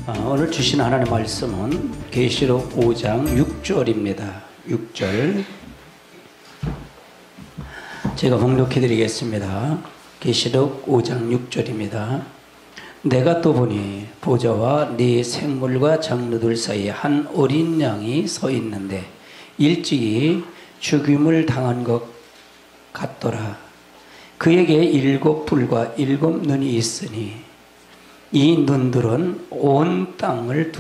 오늘 주신 하나님의 말씀은 계시록 5장 6절입니다. 6절 제가 봉독해 드리겠습니다. 계시록 5장 6절입니다. 내가 또 보니 보좌와 네 생물과 장로들 사이에 한 어린 양이 서 있는데 일찍이 죽임을 당한 것 같더라. 그에게 7 뿔과 7 눈이 있으니 이 눈들은 온 땅을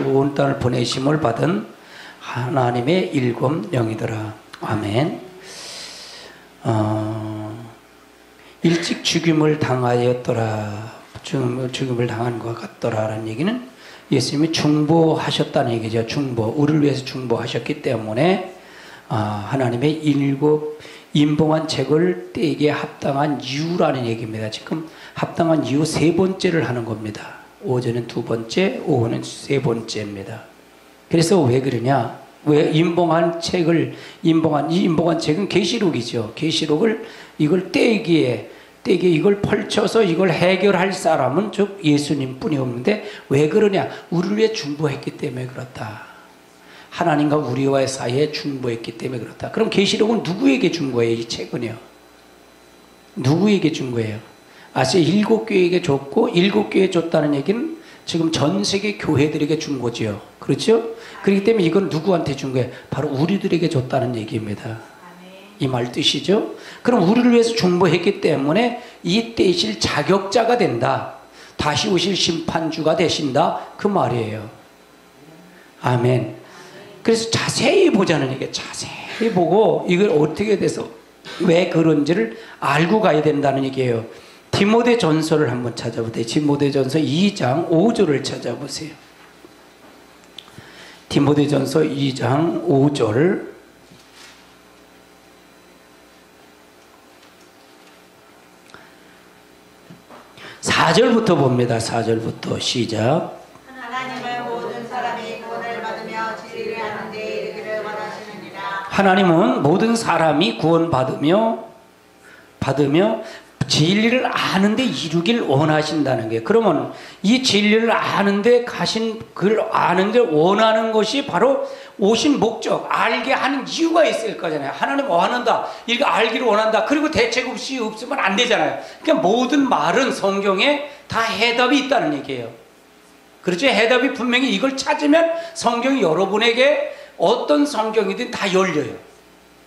온 땅을 보내심을 받은 하나님의 7 영이더라. 아멘. 일찍 죽임을 당하였더라. 죽임을 당한 것 같더라라는 얘기는 예수님이 중보하셨다는 얘기죠. 중보, 우리를 위해서 중보하셨기 때문에 하나님의 7 임봉한 책을 떼기에 합당한 이유라는 얘기입니다. 지금 합당한 이유 3번째를 하는 겁니다. 오전은 2번째, 오후는 3번째입니다. 그래서 왜 그러냐? 왜 임봉한 책을 이 임봉한 책은 계시록이죠. 계시록을 이걸 떼기에 이걸 펼쳐서 이걸 해결할 사람은 즉 예수님뿐이 없는데 왜 그러냐? 우리를 위해 중보했기 때문에 그렇다. 하나님과 우리와의 사이에 중보했기 때문에 그렇다. 그럼 계시록은 누구에게 준 거예요? 이 책은요. 누구에게 준 거예요? 아시아 7교회에게 줬고 7교회에 줬다는 얘기는 지금 전 세계 교회들에게 준 거지요. 그렇죠? 그렇기 때문에 이건 누구한테 준 거예요? 바로 우리들에게 줬다는 얘기입니다. 이 말 뜻이죠? 그럼 우리를 위해서 중보했기 때문에 이 떼실 자격자가 된다. 다시 오실 심판주가 되신다. 그 말이에요. 아멘. 그래서 자세히 보자는 얘기예요. 자세히 보고 이걸 어떻게 돼서 왜 그런지를 알고 가야 된다는 얘기예요. 디모데 전서를 한번 찾아보세요. 디모데 전서 2장 5절을 찾아보세요. 디모데 전서 2장 5절 4절부터 봅니다. 4절부터 시작. 하나님은 모든 사람이 구원받으며 진리를 아는데 이루길 원하신다는 게, 그러면 이 진리를 아는데 그걸 아는데 원하는 것이 바로 오신 목적, 알게 하는 이유가 있을 거잖아요. 하나님 원한다, 이렇게 알기를 원한다. 그리고 대책 없이 없으면 안 되잖아요. 그러니까 모든 말은 성경에 다 해답이 있다는 얘기예요. 그렇죠? 해답이 분명히 이걸 찾으면 성경이 여러분에게 어떤 성경이든 다 열려요.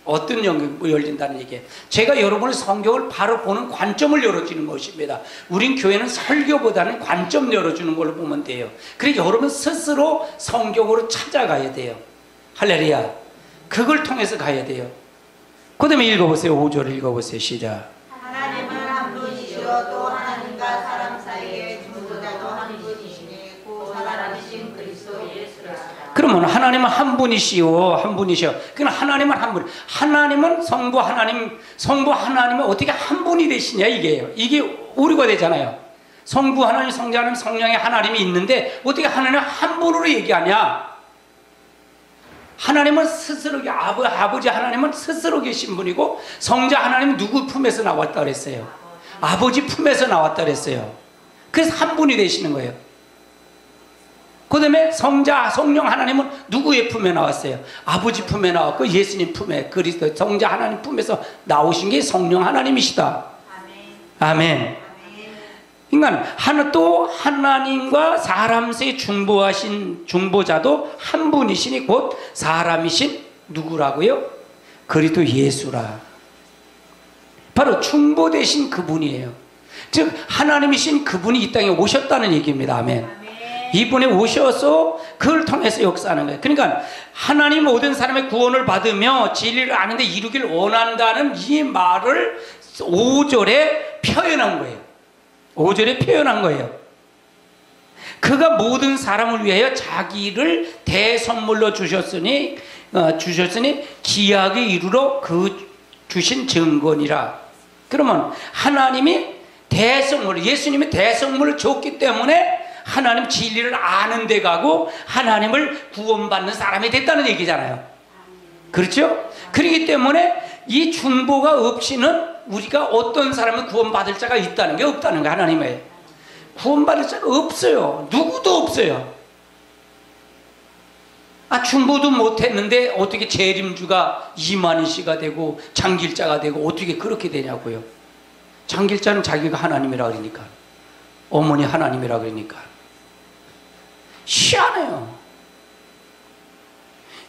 어떤 영역이 열린다는 얘기예요. 제가 여러분의 성경을 바로 보는 관점을 열어주는 것입니다. 우린 교회는 설교보다는 관점 열어주는 걸로 보면 돼요. 그러니까 여러분 스스로 성경으로 찾아가야 돼요. 할렐루야. 그걸 통해서 가야 돼요. 그 다음에 읽어보세요. 5절 읽어보세요. 시작. 하나님은 한 분이시오 또 하나님과 사람 사이에 중보자도 한 분이시니 곧 하나님이신 그리스도 예수라. 그러면 하나님은 한 분이시오. 그러니까 하나님은 한 분. 하나님은 성부 하나님은 어떻게 한 분이 되시냐 이게요. 이게 오류가 되잖아요. 성부 하나님, 성자 하나님, 성령의 하나님이 있는데 어떻게 하나님은 한 분으로 얘기하냐? 하나님은 스스로, 아버지 하나님은 스스로 계신 분이고 성자 하나님은 누구 품에서 나왔다 그랬어요? 아버지 품에서 나왔다 그랬어요. 그래서 한 분이 되시는 거예요. 그 다음에 성령 하나님은 누구의 품에 나왔어요? 아버지 품에 나왔고 예수님 품에, 그리스도 성자 하나님 품에서 나오신 게 성령 하나님이시다. 아멘. 그러니까 또 하나님과 사람 사이 중보하신 중보자도 한 분이시니 곧 사람이신 누구라고요? 그리스도 예수라. 바로 중보되신 그분이에요. 즉 하나님이신 그분이 이 땅에 오셨다는 얘기입니다. 아멘. 이분이 오셔서 그걸 통해서 역사하는 거예요. 그러니까 하나님 모든 사람의 구원을 받으며 진리를 아는데 이루길 원한다는 이 말을 5절에 표현한 거예요. 5절에 표현한 거예요. 그가 모든 사람을 위하여 자기를 대선물로 주셨으니 기약에 이르러 그 주신 증거니라. 그러면 하나님이 예수님이 대성물을 줬기 때문에 하나님 진리를 아는 데 가고 하나님을 구원받는 사람이 됐다는 얘기잖아요. 그렇죠? 그렇기 때문에 이 중보가 없이는 우리가 어떤 사람은 구원받을 자가 있다는 게 없다는 거. 하나님의 구원받을 자가 없어요. 누구도 없어요. 중보도 못했는데 어떻게 재림주가 이만희 씨가 되고 장길자가 되고 어떻게 그렇게 되냐고요. 장길자는 자기가 하나님이라 그러니까, 어머니 하나님이라 그러니까. 희한해요.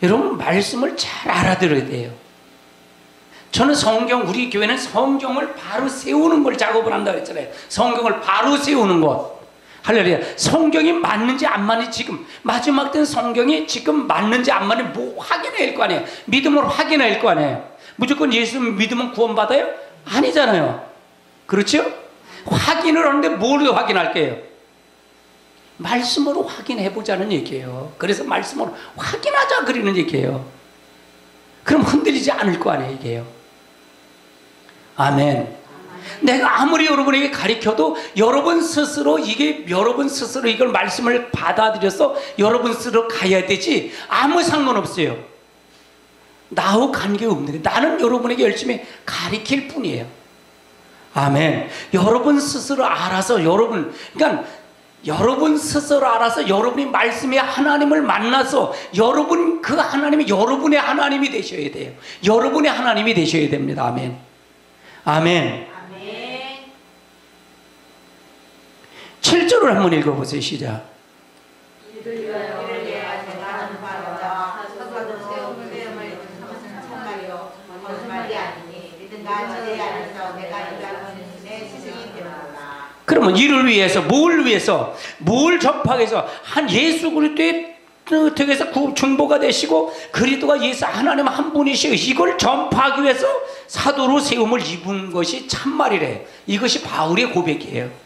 여러분, 말씀을 잘 알아들어야 돼요. 저는 우리 교회는 성경을 바로 세우는 걸 작업을 한다고 했잖아요. 성경을 바로 세우는 것. 할렐루야. 성경이 맞는지 안 맞는지, 지금 마지막 때 성경이 지금 맞는지 안 맞는지 확인해야 할 거 아니에요. 믿음으로 확인해야 할 거 아니에요. 무조건 예수 믿으면 구원받아요? 아니잖아요. 그렇죠? 확인을 하는데 뭘 확인할게요? 말씀으로 확인해보자는 얘기예요. 그래서 말씀으로 확인하자 그러는 얘기예요. 그럼 흔들리지 않을 거 아니에요, 이게요. 아멘. 내가 아무리 여러분에게 가르쳐도 여러분 스스로 이걸 말씀을 받아들여서 여러분 스스로 가야 되지, 아무 상관없어요. 나하고 관계없는, 나는 여러분에게 열심히 가르칠 뿐이에요. 아멘. 여러분 스스로 알아서, 그러니까 여러분 스스로 알아서 여러분이 말씀의 하나님을 만나서 여러분, 그 하나님이 여러분의 하나님이 되셔야 돼요. 여러분의 하나님이 되셔야 됩니다. 아멘. 아멘. 7절을 한번 읽어보세요. 시작. 그러면 이를 위해서, 뭘 접하기 위해서, 한 예수 그리스도의 덕에서 중보가 되시고 그리스도가 예수 하나님 한 분이시고, 이걸 전파하기 위해서 사도로 세움을 입은 것이 참말이래. 이것이 바울의 고백이에요.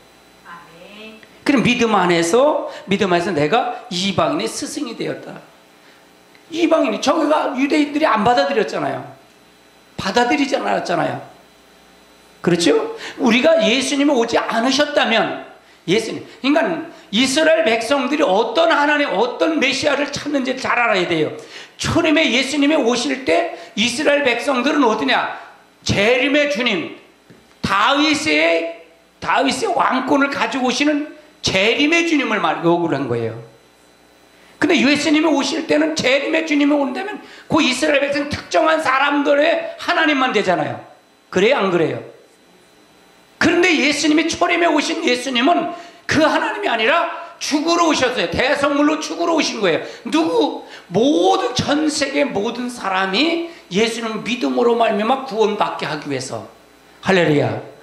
그럼 믿음 안에서 내가 이방인의 스승이 되었다. 이방인이, 저기가 유대인들이 안 받아들였잖아요. 받아들이지 않았잖아요. 그렇죠? 우리가 예수님이 오지 않으셨다면, 그러니까 이스라엘 백성들이 어떤 하나님, 어떤 메시아를 찾는지 잘 알아야 돼요. 초림에 예수님이 오실 때 이스라엘 백성들은 어떠냐? 재림의 주님, 다윗의 왕권을 가지고 오시는 재림의 주님을 요구를 한 거예요. 근데 예수님이 오실 때는, 재림의 주님이 온다면 그 이스라엘 백성 특정한 사람들의 하나님만 되잖아요. 그래요, 안 그래요? 그런데 예수님이 초림에 오신 예수님은 그 하나님이 아니라 죽으러 오셨어요. 대성물로 죽으러 오신 거예요. 전 세계 모든 사람이 예수님을 믿음으로 말미암아 구원받게 하기 위해서. 할렐루야.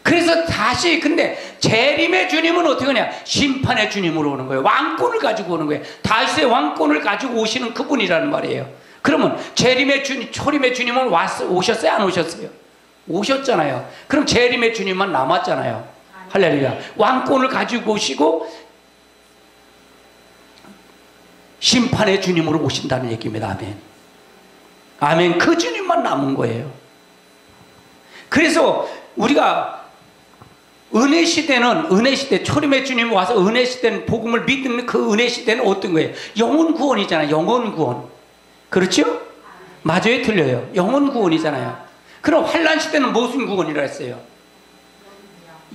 그래서 다시, 근데 재림의 주님은 어떻게 하냐? 심판의 주님으로 오는 거예요. 왕권을 가지고 오는 거예요. 다윗의 왕권을 가지고 오시는 그분이라는 말이에요. 그러면 재림의 주님, 초림의 주님은 오셨어요? 안 오셨어요? 오셨잖아요. 그럼 재림의 주님만 남았잖아요. 할렐루야. 왕권을 가지고 오시고 심판의 주님으로 오신다는 얘기입니다. 아멘. 아멘. 그 주님만 남은 거예요. 그래서 우리가 은혜 시대, 초림의 주님이 와서 은혜 시대는, 복음을 믿는 그 은혜 시대는 어떤 거예요? 영혼 구원이잖아요. 영혼 구원. 그렇죠? 맞아요, 틀려요? 영혼 구원이잖아요. 그럼 환난 시대는 무슨 구원이라 했어요?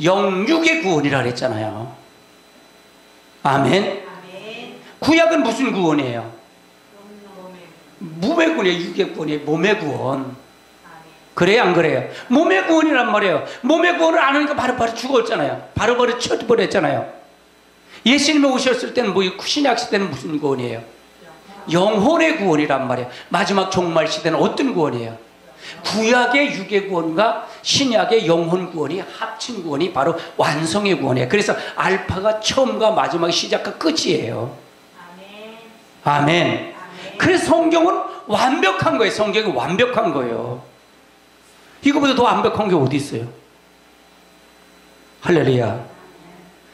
영육의 구원이라 했잖아요. 아멘. 구약은 무슨 구원이에요? 몸의 구원이에요. 육의 구원이에요. 몸의 구원. 그래요, 안 그래요? 몸의 구원이란 말이에요. 몸의 구원을 안 하니까 바로 죽었잖아요. 바로 쳐버렸잖아요. 예수님이 오셨을 때는 신약 시대는 무슨 구원이에요? 영혼의 구원이란 말이에요. 마지막 종말 시대는 어떤 구원이에요? 구약의 육의 구원과 신약의 영혼 구원이 합친 구원이 바로 완성의 구원이에요. 그래서 알파가 처음과 마지막, 시작과 끝이에요. 아멘. 그래서 성경은 완벽한 거예요. 성경이 완벽한 거예요. 이거보다 더 완벽한 게 어디 있어요? 할렐루야.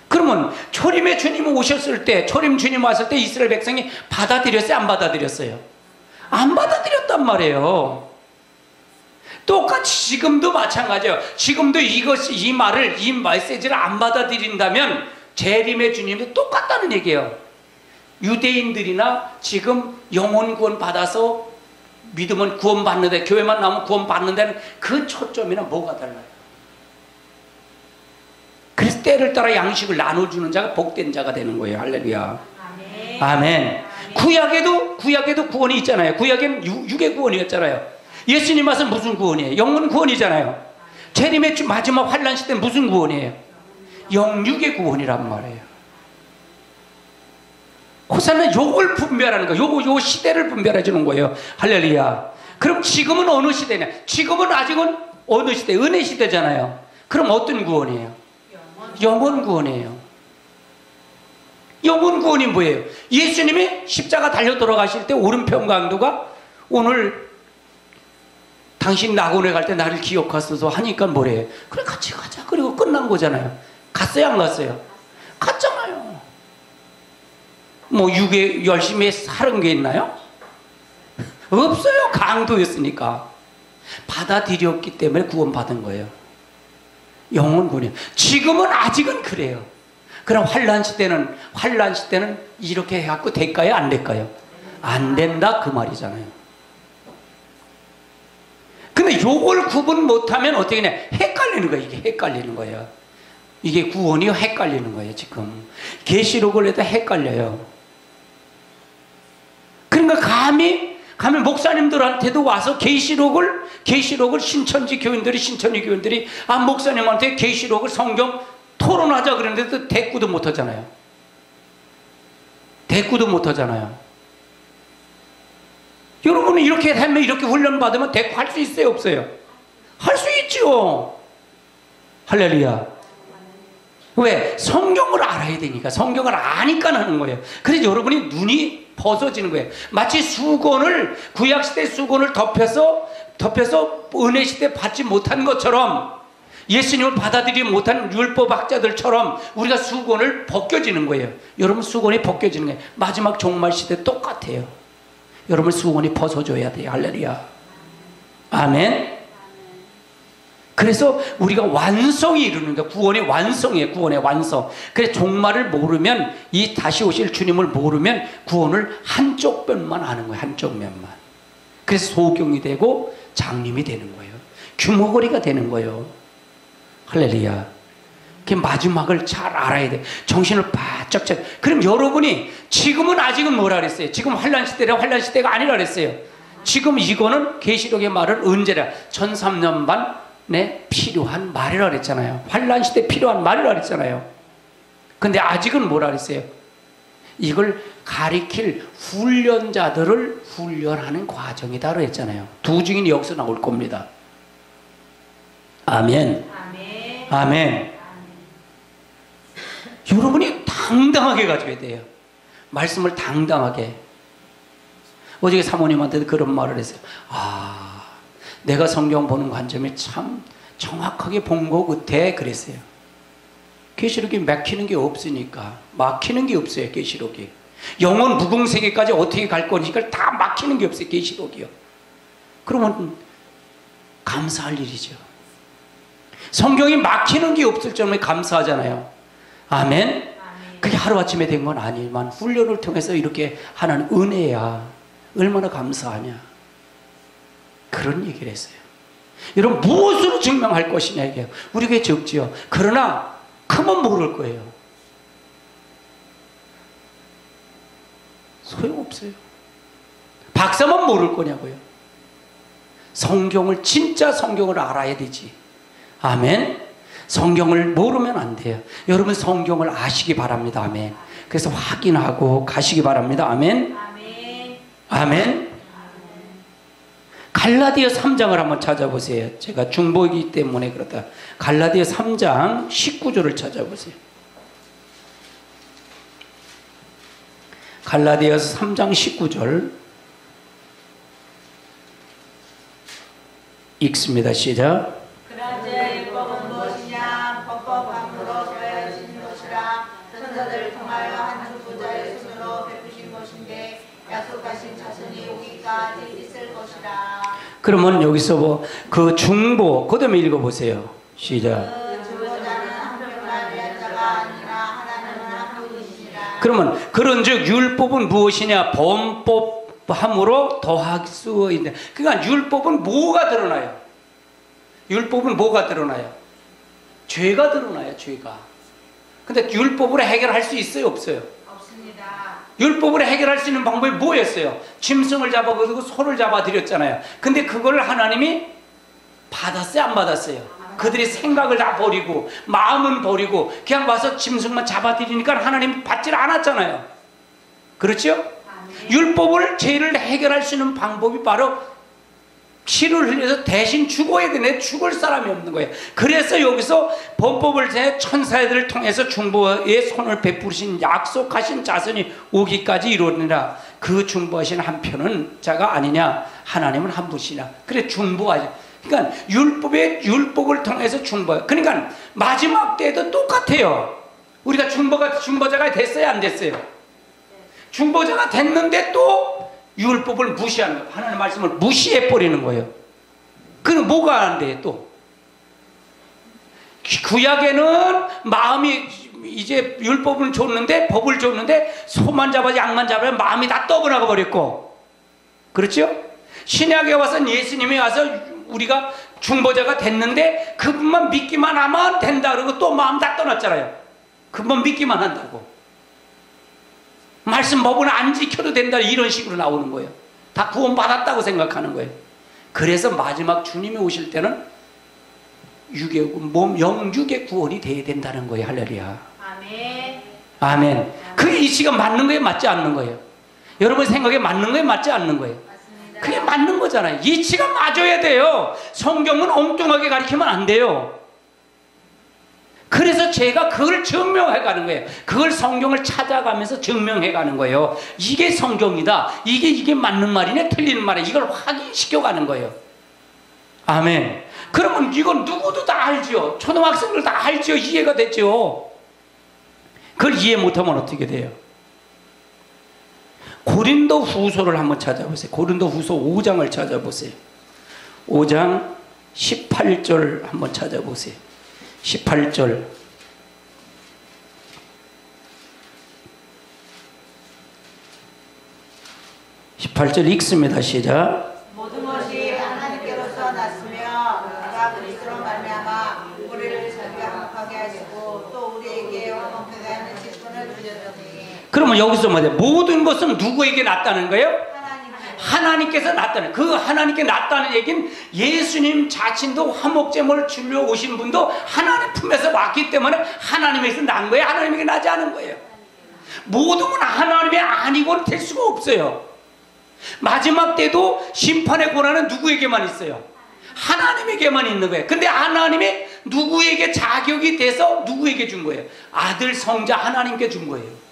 그러면 초림의 주님이 오셨을 때, 초림 주님 왔을 때 이스라엘 백성이 받아들였어요? 안 받아들였어요? 안 받아들였단 말이에요. 똑같이 지금도 마찬가지예요. 지금도 이 메시지를 안 받아들인다면 재림의 주님도 똑같다는 얘기예요. 유대인들이나 지금 영혼 구원 받아서 믿으면 구원받는데, 교회만 나오면 구원받는다는 그 초점이나 뭐가 달라요? 그래서 때를 따라 양식을 나눠주는 자가 복된 자가 되는 거예요. 할렐루야. 아멘. 구약에도 구원이 있잖아요. 구약에는 육의 구원이었잖아요. 예수님 와서 무슨 구원이에요? 영혼 구원이잖아요. 재림의 마지막 환란 시대는 무슨 구원이에요? 영육의 구원이란 말이에요. 호사는 요걸 분별하는 거예요. 요 시대를 분별해 주는 거예요. 할렐루야. 그럼 지금은 어느 시대냐? 지금은 아직은 어느 시대? 은혜 시대잖아요. 그럼 어떤 구원이에요? 영원 구원이에요. 영원 구원이 뭐예요? 예수님이 십자가 달려 돌아가실 때 오른편 강도가 오늘 당신 낙원에 갈 때 나를 기억하소서 하니까 뭐래요? 그래 같이 가자. 그리고 끝난 거잖아요. 갔어요 안 갔어요? 갔잖아요. 뭐 육에 열심히 사는 게 있나요? 없어요. 강도였으니까. 받아들였기 때문에 구원받은 거예요. 영원 구원이에요. 지금은 아직은 그래요. 그럼 환란 시대는 이렇게 해갖고 될까요? 안 될까요? 안 된다 그 말이잖아요. 근데 요걸 구분 못하면 어떻게 되냐? 헷갈리는 거예요. 이게 헷갈리는 거예요. 이게 구원이 헷갈리는 거예요. 지금 계시록을 해도 헷갈려요. 그러니까 감히 목사님들한테도 와서 계시록을 신천지 교인들이 목사님한테 계시록을 성경 토론하자 그랬는데도 대꾸도 못 하잖아요. 여러분은 이렇게 하면 이렇게 훈련 받으면 대꾸할 수 있어요, 없어요? 할 수 있죠. 할렐루야. 왜? 성경을 알아야 되니까. 성경을 아니까 하는 거예요. 그래서 여러분이 눈이 벗어지는 거예요. 마치 구약시대 수건을 덮여서 은혜시대 받지 못한 것처럼, 예수님을 받아들이지 못한 율법학자들처럼 우리가 수건을 벗겨지는 거예요. 여러분 수건이 벗겨지는 거예요. 마지막 종말 시대 똑같아요. 여러분 수건이 벗어져야 돼요. 할렐루야. 아멘. 그래서 우리가 완성이 이루는 거예요. 구원의 완성이에요. 구원의 완성. 그래서 종말을 모르면, 이 다시 오실 주님을 모르면 구원을 한쪽 면만 아는 거예요. 한쪽 면만. 그래서 소경이 되고 장님이 되는 거예요. 규모거리가 되는 거예요. 할렐루야. 그 마지막을 잘 알아야 돼. 정신을 바짝 차려. 그럼 여러분이 지금은 아직은 뭐라 그랬어요? 지금 환란 시대가 아니라 그랬어요. 지금 이거는 계시록의 말은 언제라? 1003년 반에 필요한 말이라 그랬잖아요. 환란 시대 필요한 말이라 그랬잖아요. 근데 아직은 뭐라 그랬어요? 이걸 가리킬 훈련자들을 훈련하는 과정이다 그랬잖아요. 두 증인이 여기서 나올 겁니다. 아멘. 아멘. 여러분이 당당하게 가져야 돼요. 말씀을 당당하게. 어저께 사모님한테도 그런 말을 했어요. 내가 성경 보는 관점이 참 정확하게 본 거 같아 그랬어요. 계시록이 막히는 게 없으니까. 막히는 게 없어요. 계시록이. 영원 무궁세계까지 어떻게 갈 거니까 다 막히는 게 없어요. 계시록이요. 그러면 감사할 일이죠. 성경이 막히는 게 없을 정도에 감사하잖아요. 아멘. 그게 하루아침에 된 건 아니지만 훈련을 통해서 이렇게 하는 은혜야. 얼마나 감사하냐. 그런 얘기를 했어요. 여러분 무엇으로 증명할 것이냐 이게요. 우리 교회 적지요. 그러나 크면 모를 거예요. 소용없어요. 박사만 모를 거냐고요. 진짜 성경을 알아야 되지. 아멘. 성경을 모르면 안 돼요. 여러분 성경을 아시기 바랍니다. 아멘. 그래서 확인하고 가시기 바랍니다. 아멘. 아멘. 갈라디아 3장을 한번 찾아보세요. 제가 중보이기 때문에 그렇다. 갈라디아 3장 19절을 찾아보세요. 갈라디아서 3장 19절 읽습니다. 시작. 그런즉 율법은 무엇이냐? 법법함으로 되어진 것이라. 천사들을 통하여 한 중보자의 손으로 베푸신 것인데 약속하신 자손이 오기까지 있을 것이라. 그러면 여기서 그 중보 그 다음에 읽어보세요. 시작. 그 중보자는 한 명만 위한 자가 아니라 하나님은 한 분이시라. 그러면 그런즉 율법은 무엇이냐? 범법함으로 더할 수 있는. 그러니까 율법은 뭐가 드러나요? 율법은 뭐가 드러나요? 죄가 드러나요. 죄가. 근데 율법으로 해결할 수 있어요, 없어요? 없습니다. 율법으로 해결할 수 있는 방법이 뭐였어요? 짐승을 잡아버리고 소를 잡아드렸잖아요. 근데 그걸 하나님이 받았어요, 안 받았어요? 그들의 생각을 다 버리고 마음은 버리고 그냥 와서 짐승만 잡아들이니까 하나님 받질 않았잖아요. 그렇죠? 율법을 죄를 해결할 수 있는 방법이 바로 피를 흘려서 대신 죽어야 되네. 죽을 사람이 없는 거예요. 그래서 여기서 범법을 제 천사들을 통해서 중보의 손을 베푸신 약속하신 자손이 오기까지 이루니라. 그 중보하신 한 편은 자가 아니냐? 하나님은 한 분이시나. 그래 중보하죠. 그러니까 율법을 통해서 중보. 그러니까 마지막 때도 똑같아요. 우리가 중보자가 됐어요, 안 됐어요? 중보자가 됐는데 또 율법을 무시하는 거예요. 하나님의 말씀을 무시해 버리는 거예요. 그럼 뭐가 안 돼? 또 구약에는 마음이 이제 율법을 줬는데 법을 줬는데 소만 잡아 양만 잡으면 마음이 다 떠나가 버렸고, 그렇죠? 신약에 와서 예수님이 와서 우리가 중보자가 됐는데 그분만 믿기만 하면 된다 그러고 또 마음 다 떠났잖아요. 그분만 믿기만 한다고. 말씀 법은 안 지켜도 된다 이런 식으로 나오는 거예요. 다 구원받았다고 생각하는 거예요. 그래서 마지막 주님이 오실 때는 영육의 구원이 돼야 된다는 거예요. 할렐루야. 아멘. 아멘. 그게 이치가 맞는 거예요, 맞지 않는 거예요? 여러분 생각에 맞는 거예요, 맞지 않는 거예요? 맞습니다. 그게 맞는 거잖아요. 이치가 맞아야 돼요. 성경은 엉뚱하게 가르치면 안 돼요. 그래서 제가 그걸 증명해 가는 거예요. 그걸 성경을 찾아가면서 증명해 가는 거예요. 이게 성경이다. 이게 맞는 말이네, 틀리는 말이네. 이걸 확인시켜 가는 거예요. 아멘. 그러면 이건 누구도 다 알죠. 초등학생들 다 알죠. 이해가 됐죠. 그걸 이해 못하면 어떻게 돼요? 고린도 후서를 한번 찾아보세요. 고린도 후서 5장을 찾아보세요. 5장 18절 한번 찾아보세요. 18절. 18절 읽습니다. 시작. 모든 것이 하나님께로서 났으며 그가 그리스도로 말미암아 우리를 자기가 화목하게 하시고 또 우리에게 화목하게 하는 직분을 주셨더니. 그러면 여기서 뭐냐? 모든 것은 누구에게 났다는 거예요? 하나님께서 났다는. 그 하나님께 났다는 얘기는 예수님 자신도 화목제물을 주려 오신 분도 하나님 품에서 왔기 때문에 하나님에서 난 거예요. 하나님에게 나지 않은 거예요. 모든 건 하나님이 아니고는 될 수가 없어요. 마지막 때도 심판의 권한은 누구에게만 있어요? 하나님에게만 있는 거예요. 근데 하나님이 누구에게 자격이 돼서 누구에게 준 거예요? 아들 성자 하나님께 준 거예요.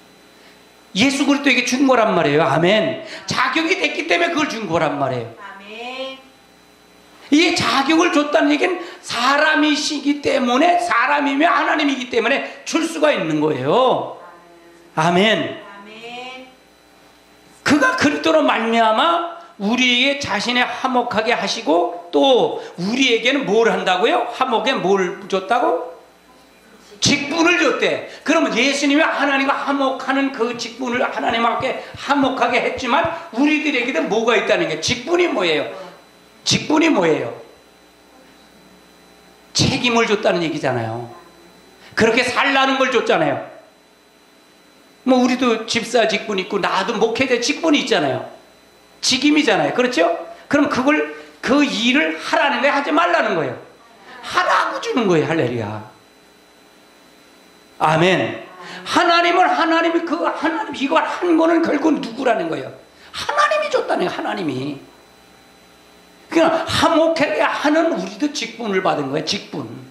예수 그리스도에게 준 거란 말이에요. 아멘. 자격이 됐기 때문에 그걸 준 거란 말이에요. 아멘. 이 자격을 줬다는 얘기는 사람이시기 때문에, 사람이며 하나님이기 때문에 줄 수가 있는 거예요. 아멘. 아멘. 그가 그리스도로 말미암아 우리에게 자신의 화목하게 하시고 또 우리에게는 뭘 한다고요? 화목에 뭘 줬다고? 직분을 줬대. 그러면 예수님이 하나님과 화목하는 그 직분을 하나님께 화목하게 했지만 우리들에게도 뭐가 있다는 게, 직분이 뭐예요? 직분이 뭐예요? 책임을 줬다는 얘기잖아요. 그렇게 살라는 걸 줬잖아요. 뭐 우리도 집사 직분 있고 나도 목회자 직분이 있잖아요. 직임이잖아요. 그렇죠? 그럼 그 일을 하라는 거예요, 하지 말라는 거예요? 하라고 주는 거예요. 할렐루야. 아멘. 하나님은 하나님이 이걸 한 거는 결국 누구라는 거예요? 하나님이 줬다는 거예요. 하나님이. 그냥 화목하게 하는 우리도 직분을 받은 거예요. 직분.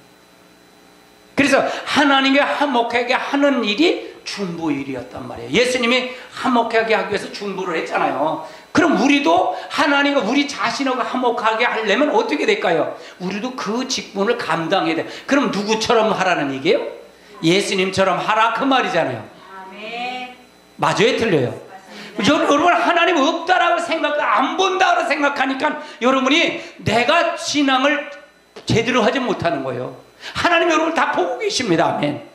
그래서 하나님이 화목하게 하는 일이 중보일이었단 말이에요. 예수님이 화목하게 하기 위해서 중보를 했잖아요. 그럼 우리도 하나님과 우리 자신하고 화목하게 하려면 어떻게 될까요? 우리도 그 직분을 감당해야 돼요. 그럼 누구처럼 하라는 얘기예요? 예수님처럼 하라 그 말이잖아요. 아멘. 맞아요, 틀려요? 여러분 하나님 없다라고 안 본다고 생각하니까 여러분이 내가 신앙을 제대로 하지 못하는 거예요. 하나님 여러분을 다 보고 계십니다. 아멘.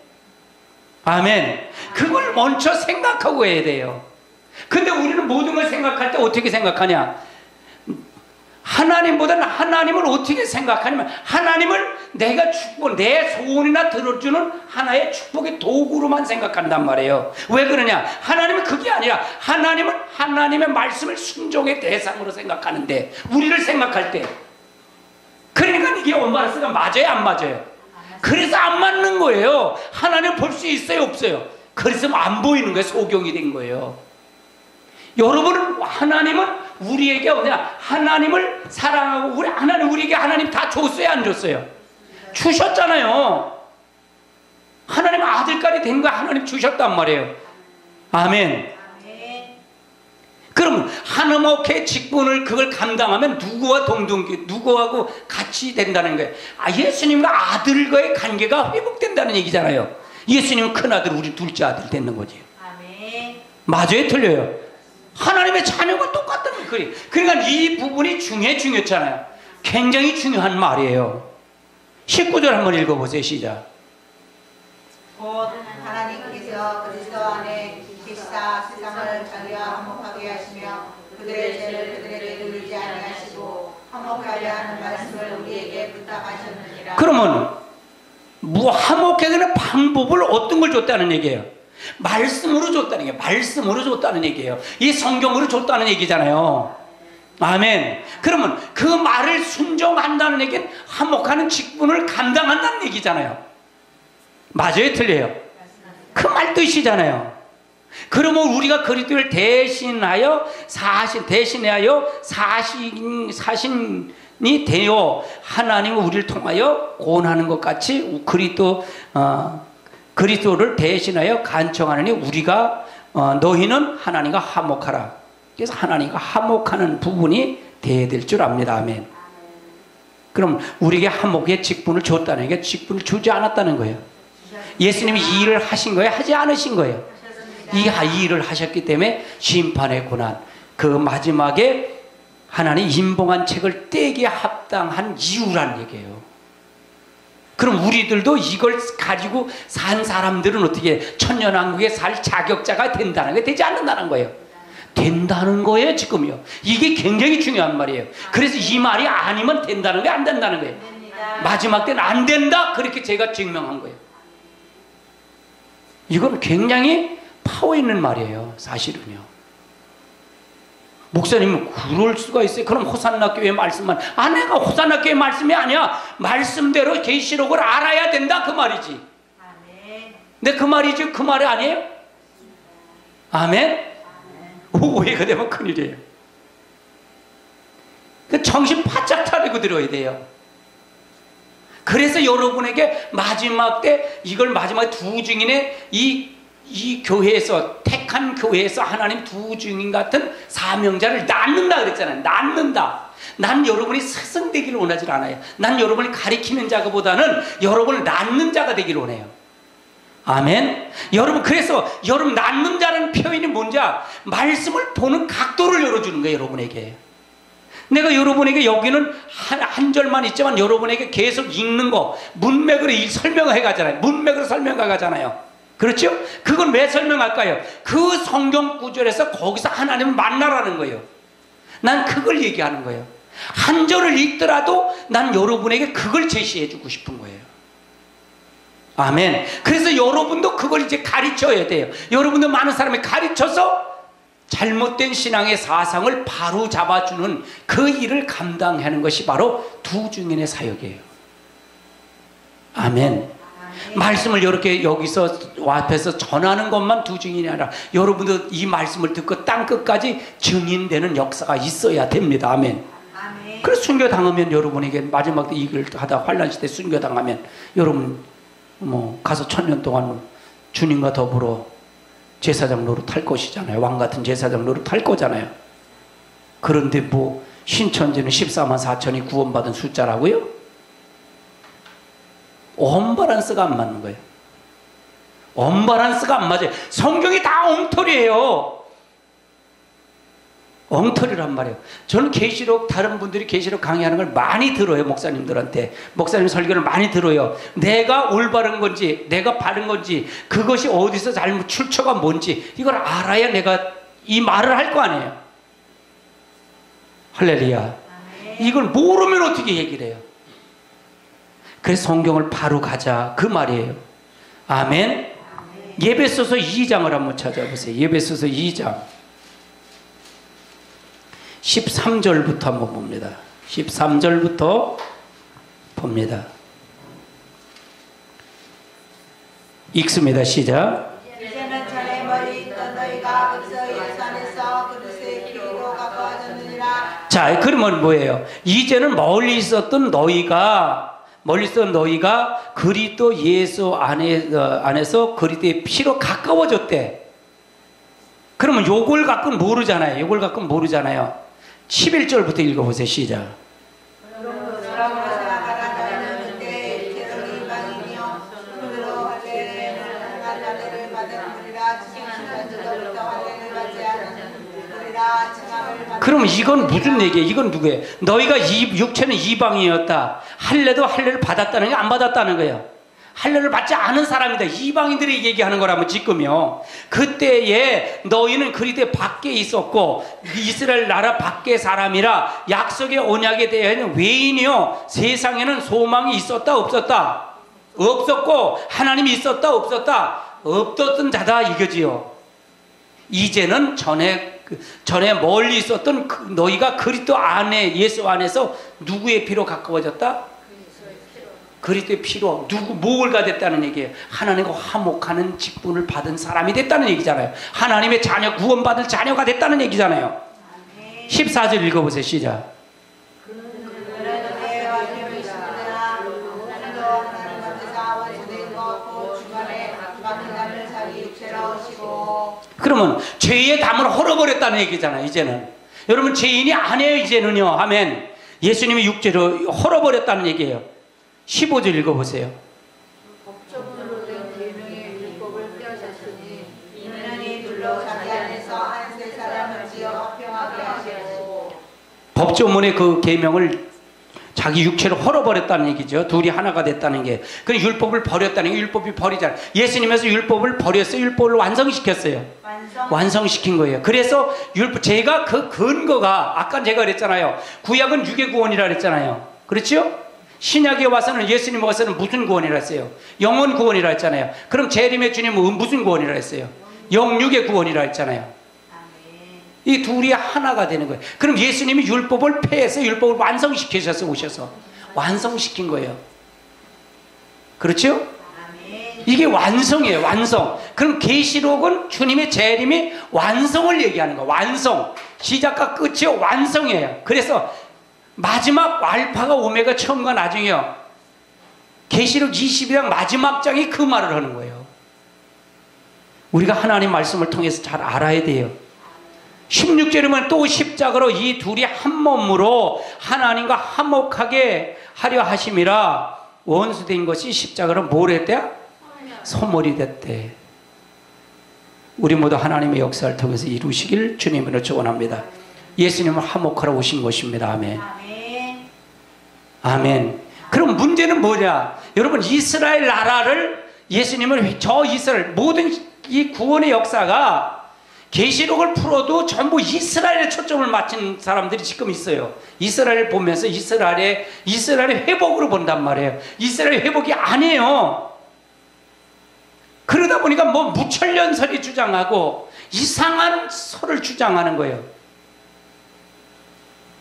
아멘. 그걸 먼저 생각하고 해야 돼요. 근데 우리는 모든 걸 생각할 때 어떻게 생각하냐? 하나님보다는 하나님을 어떻게 생각하냐면 하나님을 내가 축복, 내 소원이나 들어주는 하나의 축복의 도구로만 생각한단 말이에요. 왜 그러냐? 하나님은 그게 아니라 하나님은 하나님의 말씀을 순종의 대상으로 생각하는데 우리를 생각할 때 그러니까 이게 언바라스가 맞아요 안 맞아요? 그래서 안 맞는 거예요. 하나님 볼 수 있어요 없어요? 그래서 안 보이는 거예요. 소경이 된 거예요. 여러분은 하나님은 우리에게 그냥 하나님을 사랑하고 우리 하나님 우리에게 하나님 다 줬어요 안 줬어요? 주셨잖아요. 하나님 아들까지 된 거 하나님 주셨단 말이에요. 아멘. 그럼 하나님의 직분을 그걸 감당하면 누구와 동등기 누구하고 같이 된다는 거예요. 예수님과 아들과의 관계가 회복된다는 얘기잖아요. 예수님은 큰아들 우리 둘째 아들 되는 거지. 맞아요 틀려요? 하나님의 자녀가 똑같다는 거예요. 그러니까 이 부분이 중요했잖아요. 굉장히 중요한 말이에요. 19절 한번 읽어보세요. 시작. 곧 하나님께서 그리스도 안에 계시사 세상을 자기와 화목하게 하시며 그들의 죄를 그들에게 누리지 아니하시고 화목하려 하는 말씀을 우리에게 부탁하셨느니라. 그러면 화목하게 하는 방법을 어떤 걸 줬다는 얘기예요? 말씀으로 줬다는 얘기예요. 말씀으로 줬다는 얘기예요. 이 성경으로 줬다는 얘기잖아요. 아멘. 그러면 그 말을 순종한다는 얘기는 화목하는 직분을 감당한다는 얘기잖아요. 맞아요 틀려요? 그 말 뜻이잖아요. 그러면 우리가 그리스도를 대신하여 사신이 되어 하나님은 우리를 통하여 구원하는 것 같이 그리스도를 대신하여 간청하느니 우리가 너희는 하나님과 화목하라. 그래서 하나님과 화목하는 부분이 돼야 될 줄 압니다. 아멘. 그럼 우리에게 화목의 직분을 줬다는 게 직분을 주지 않았다는 거예요. 예수님이 이 일을 하신 거예요? 하지 않으신 거예요? 이 일을 하셨기 때문에 심판의 고난 그 마지막에 하나님 임봉한 책을 떼기에 합당한 이유란 얘기예요. 그럼 우리들도 이걸 가지고 산 사람들은 어떻게 천년왕국에 살 자격자가 된다는 게 되지 않는다는 거예요. 된다는 거예요 지금요. 이게 굉장히 중요한 말이에요. 그래서 이 말이 아니면 된다는 게 안 된다는 거예요. 마지막 때는 안 된다 그렇게 제가 증명한 거예요. 이건 굉장히 파워 있는 말이에요. 사실은요. 목사님은 그럴 수가 있어요. 그럼 호산나 교회 말씀만 내가 호산나 교회 말씀이 아니야. 말씀대로 계시록을 알아야 된다 그 말이지. 근데 그 말이지 그 말이 아니에요? 아멘? 오해가 되면 큰일이에요. 정신 바짝 차리고 들어야 돼요. 그래서 여러분에게 마지막 때 이걸 마지막 두 증인의 이 교회에서 택한 교회에서 하나님 두 증인 같은 사명자를 낳는다 그랬잖아요. 낳는다. 난 여러분이 스승되기를 원하지 않아요. 난 여러분을 가리키는 자보다는 여러분을 낳는 자가 되기를 원해요. 아멘. 여러분 그래서 여러분 낳는 자라는 표현이 뭔지 말씀을 보는 각도를 열어주는 거예요. 여러분에게. 내가 여러분에게 여기는 한 절만 있지만 여러분에게 계속 읽는 거 문맥으로 설명해 가잖아요. 문맥으로 설명해 가잖아요. 그렇죠? 그건 왜 설명할까요? 그 성경 구절에서 거기서 하나님을 만나라는 거예요. 난 그걸 얘기하는 거예요. 한 절을 읽더라도 난 여러분에게 그걸 제시해 주고 싶은 거예요. 아멘. 그래서 여러분도 그걸 이제 가르쳐야 돼요. 여러분도 많은 사람이 가르쳐서 잘못된 신앙의 사상을 바로 잡아주는 그 일을 감당하는 것이 바로 두 증인의 사역이에요. 아멘. 말씀을 이렇게 여기서 앞에서 전하는 것만 두 증인이 아니라 여러분도 이 말씀을 듣고 땅끝까지 증인되는 역사가 있어야 됩니다. 아멘. 그래서 순교당하면 여러분에게 마지막 때 이걸 하다 환란시대 순교당하면 여러분 가서 1000년 동안 주님과 더불어 제사장 노릇 할 것이잖아요. 왕같은 제사장 노릇 할 거잖아요. 그런데 신천지는 14만 4천이 구원받은 숫자라고요? 언바란스가 안 맞는 거예요. 언바란스가 안 맞아요. 성경이 다 엉터리예요. 엉터리란 말이에요. 저는 계시록 다른 분들이 계시록 강의하는 걸 많이 들어요. 목사님들한테. 목사님 설교를 많이 들어요. 내가 올바른 건지 내가 바른 건지 그것이 어디서 잘못 출처가 뭔지 이걸 알아야 내가 이 말을 할 거 아니에요. 할렐루야. 이걸 모르면 어떻게 얘기를 해요? 그래서 성경을 바로 가자 그 말이에요. 아멘. 예배소서 2장을 한번 찾아보세요. 예배소서 2장 13절부터 한번 봅니다. 13절부터 봅니다. 읽습니다. 시작. 이제는 전에 멀리 있던 너희가 거기서 예수 안에서 그리스도의 피로 가까워졌느니라. 자, 그러면 뭐예요? 이제는 멀리 있었던 너희가 그리스도 예수 안에서 그리스도의 피로 가까워졌대. 그러면 요걸 갖고는 모르잖아요. 요걸 갖고는 모르잖아요. 11절부터 읽어보세요. 시작. 그러므로 생각하라. 너희는 그때 일체로 이방인이요 그로 할례는 하나님 할례를 받았느니라. 지금까지도 할례를 받지 않았느니라. 칭함을 받. 그럼 이건 무슨 얘기예요? 이건 누구예요? 너희가 육체는 이방인이었다. 할례도 할례를 받았다는 게 안 받았다는 거예요. 할례를 받지 않은 사람이다. 이방인들이 얘기하는 거라면 지금요. 그때에 너희는 그리스도 밖에 있었고 이스라엘 나라 밖의 사람이라 약속의 언약에 대한 외인이요. 세상에는 소망이 있었다 없었다? 없었고 하나님이 있었다 없었다? 없었던 자다 이거지요. 이제는 전에 멀리 있었던 너희가 그리스도 안에 예수 안에서 누구의 피로 가까워졌다? 그리스도의 피로 뭘 됐다는 얘기예요. 하나님과 화목하는 직분을 받은 사람이 됐다는 얘기잖아요. 하나님의 자녀 구원받을 자녀가 됐다는 얘기잖아요. 14절 읽어보세요. 시작. 그러면 죄의 담을 헐어버렸다는 얘기잖아요. 이제는 여러분 죄인이 아니에요. 이제는요. 아멘. 예수님이 육체로 헐어버렸다는 얘기예요. 15절 읽어보세요. 법조문으로 된 계명의 율법을 폐하셨으니 이는 둘로 자기 안에서 한 세 사람을 지어 화평하게 하시고. 법조문의 그 계명을 자기 육체로 헐어버렸다는 얘기죠. 둘이 하나가 됐다는 게. 그 율법을 버렸다는 게 율법이 버리잖아요. 예수님에서 율법을 버렸어요. 율법을 완성시켰어요. 완성시킨 거예요. 그래서 율법, 제가 그 근거가 아까 제가 그랬잖아요. 구약은 육의 구원이라 그랬잖아요. 그렇죠? 신약에 와서는 예수님 와서는 무슨 구원이라 했어요? 영원 구원이라 했잖아요. 그럼 재림의 주님은 무슨 구원이라 했어요? 영육의 구원이라 했잖아요. 이 둘이 하나가 되는 거예요. 그럼 예수님이 율법을 폐해서 율법을 완성시키셔서 오셔서 완성시킨 거예요. 그렇죠? 이게 완성이에요. 완성. 그럼 계시록은 주님의 재림이 완성을 얘기하는 거예요. 완성. 시작과 끝이 완성이에요. 그래서 마지막 알파가 오메가 처음과 나중이요. 계시록 22장 마지막 장이 그 말을 하는 거예요. 우리가 하나님 말씀을 통해서 잘 알아야 돼요. 16절이면 또 십자가로 이 둘이 한 몸으로 하나님과 화목하게 하려 하심이라. 원수된 것이 십자가로 뭘 했대? 소멸이 됐대. 우리 모두 하나님의 역사를 통해서 이루시길 주님으로 축원합니다. 예수님을 화목하러 오신 것입니다. 아멘. 아멘. 그럼 문제는 뭐냐? 여러분, 이스라엘 나라를 예수님을 저 이스라엘 모든 이 구원의 역사가 계시록을 풀어도 전부 이스라엘에 초점을 맞춘 사람들이 지금 있어요. 이스라엘 보면서 이스라엘의 회복으로 본단 말이에요. 이스라엘 회복이 아니에요. 그러다 보니까 뭐 무천년설이 주장하고 이상한 설을 주장하는 거예요.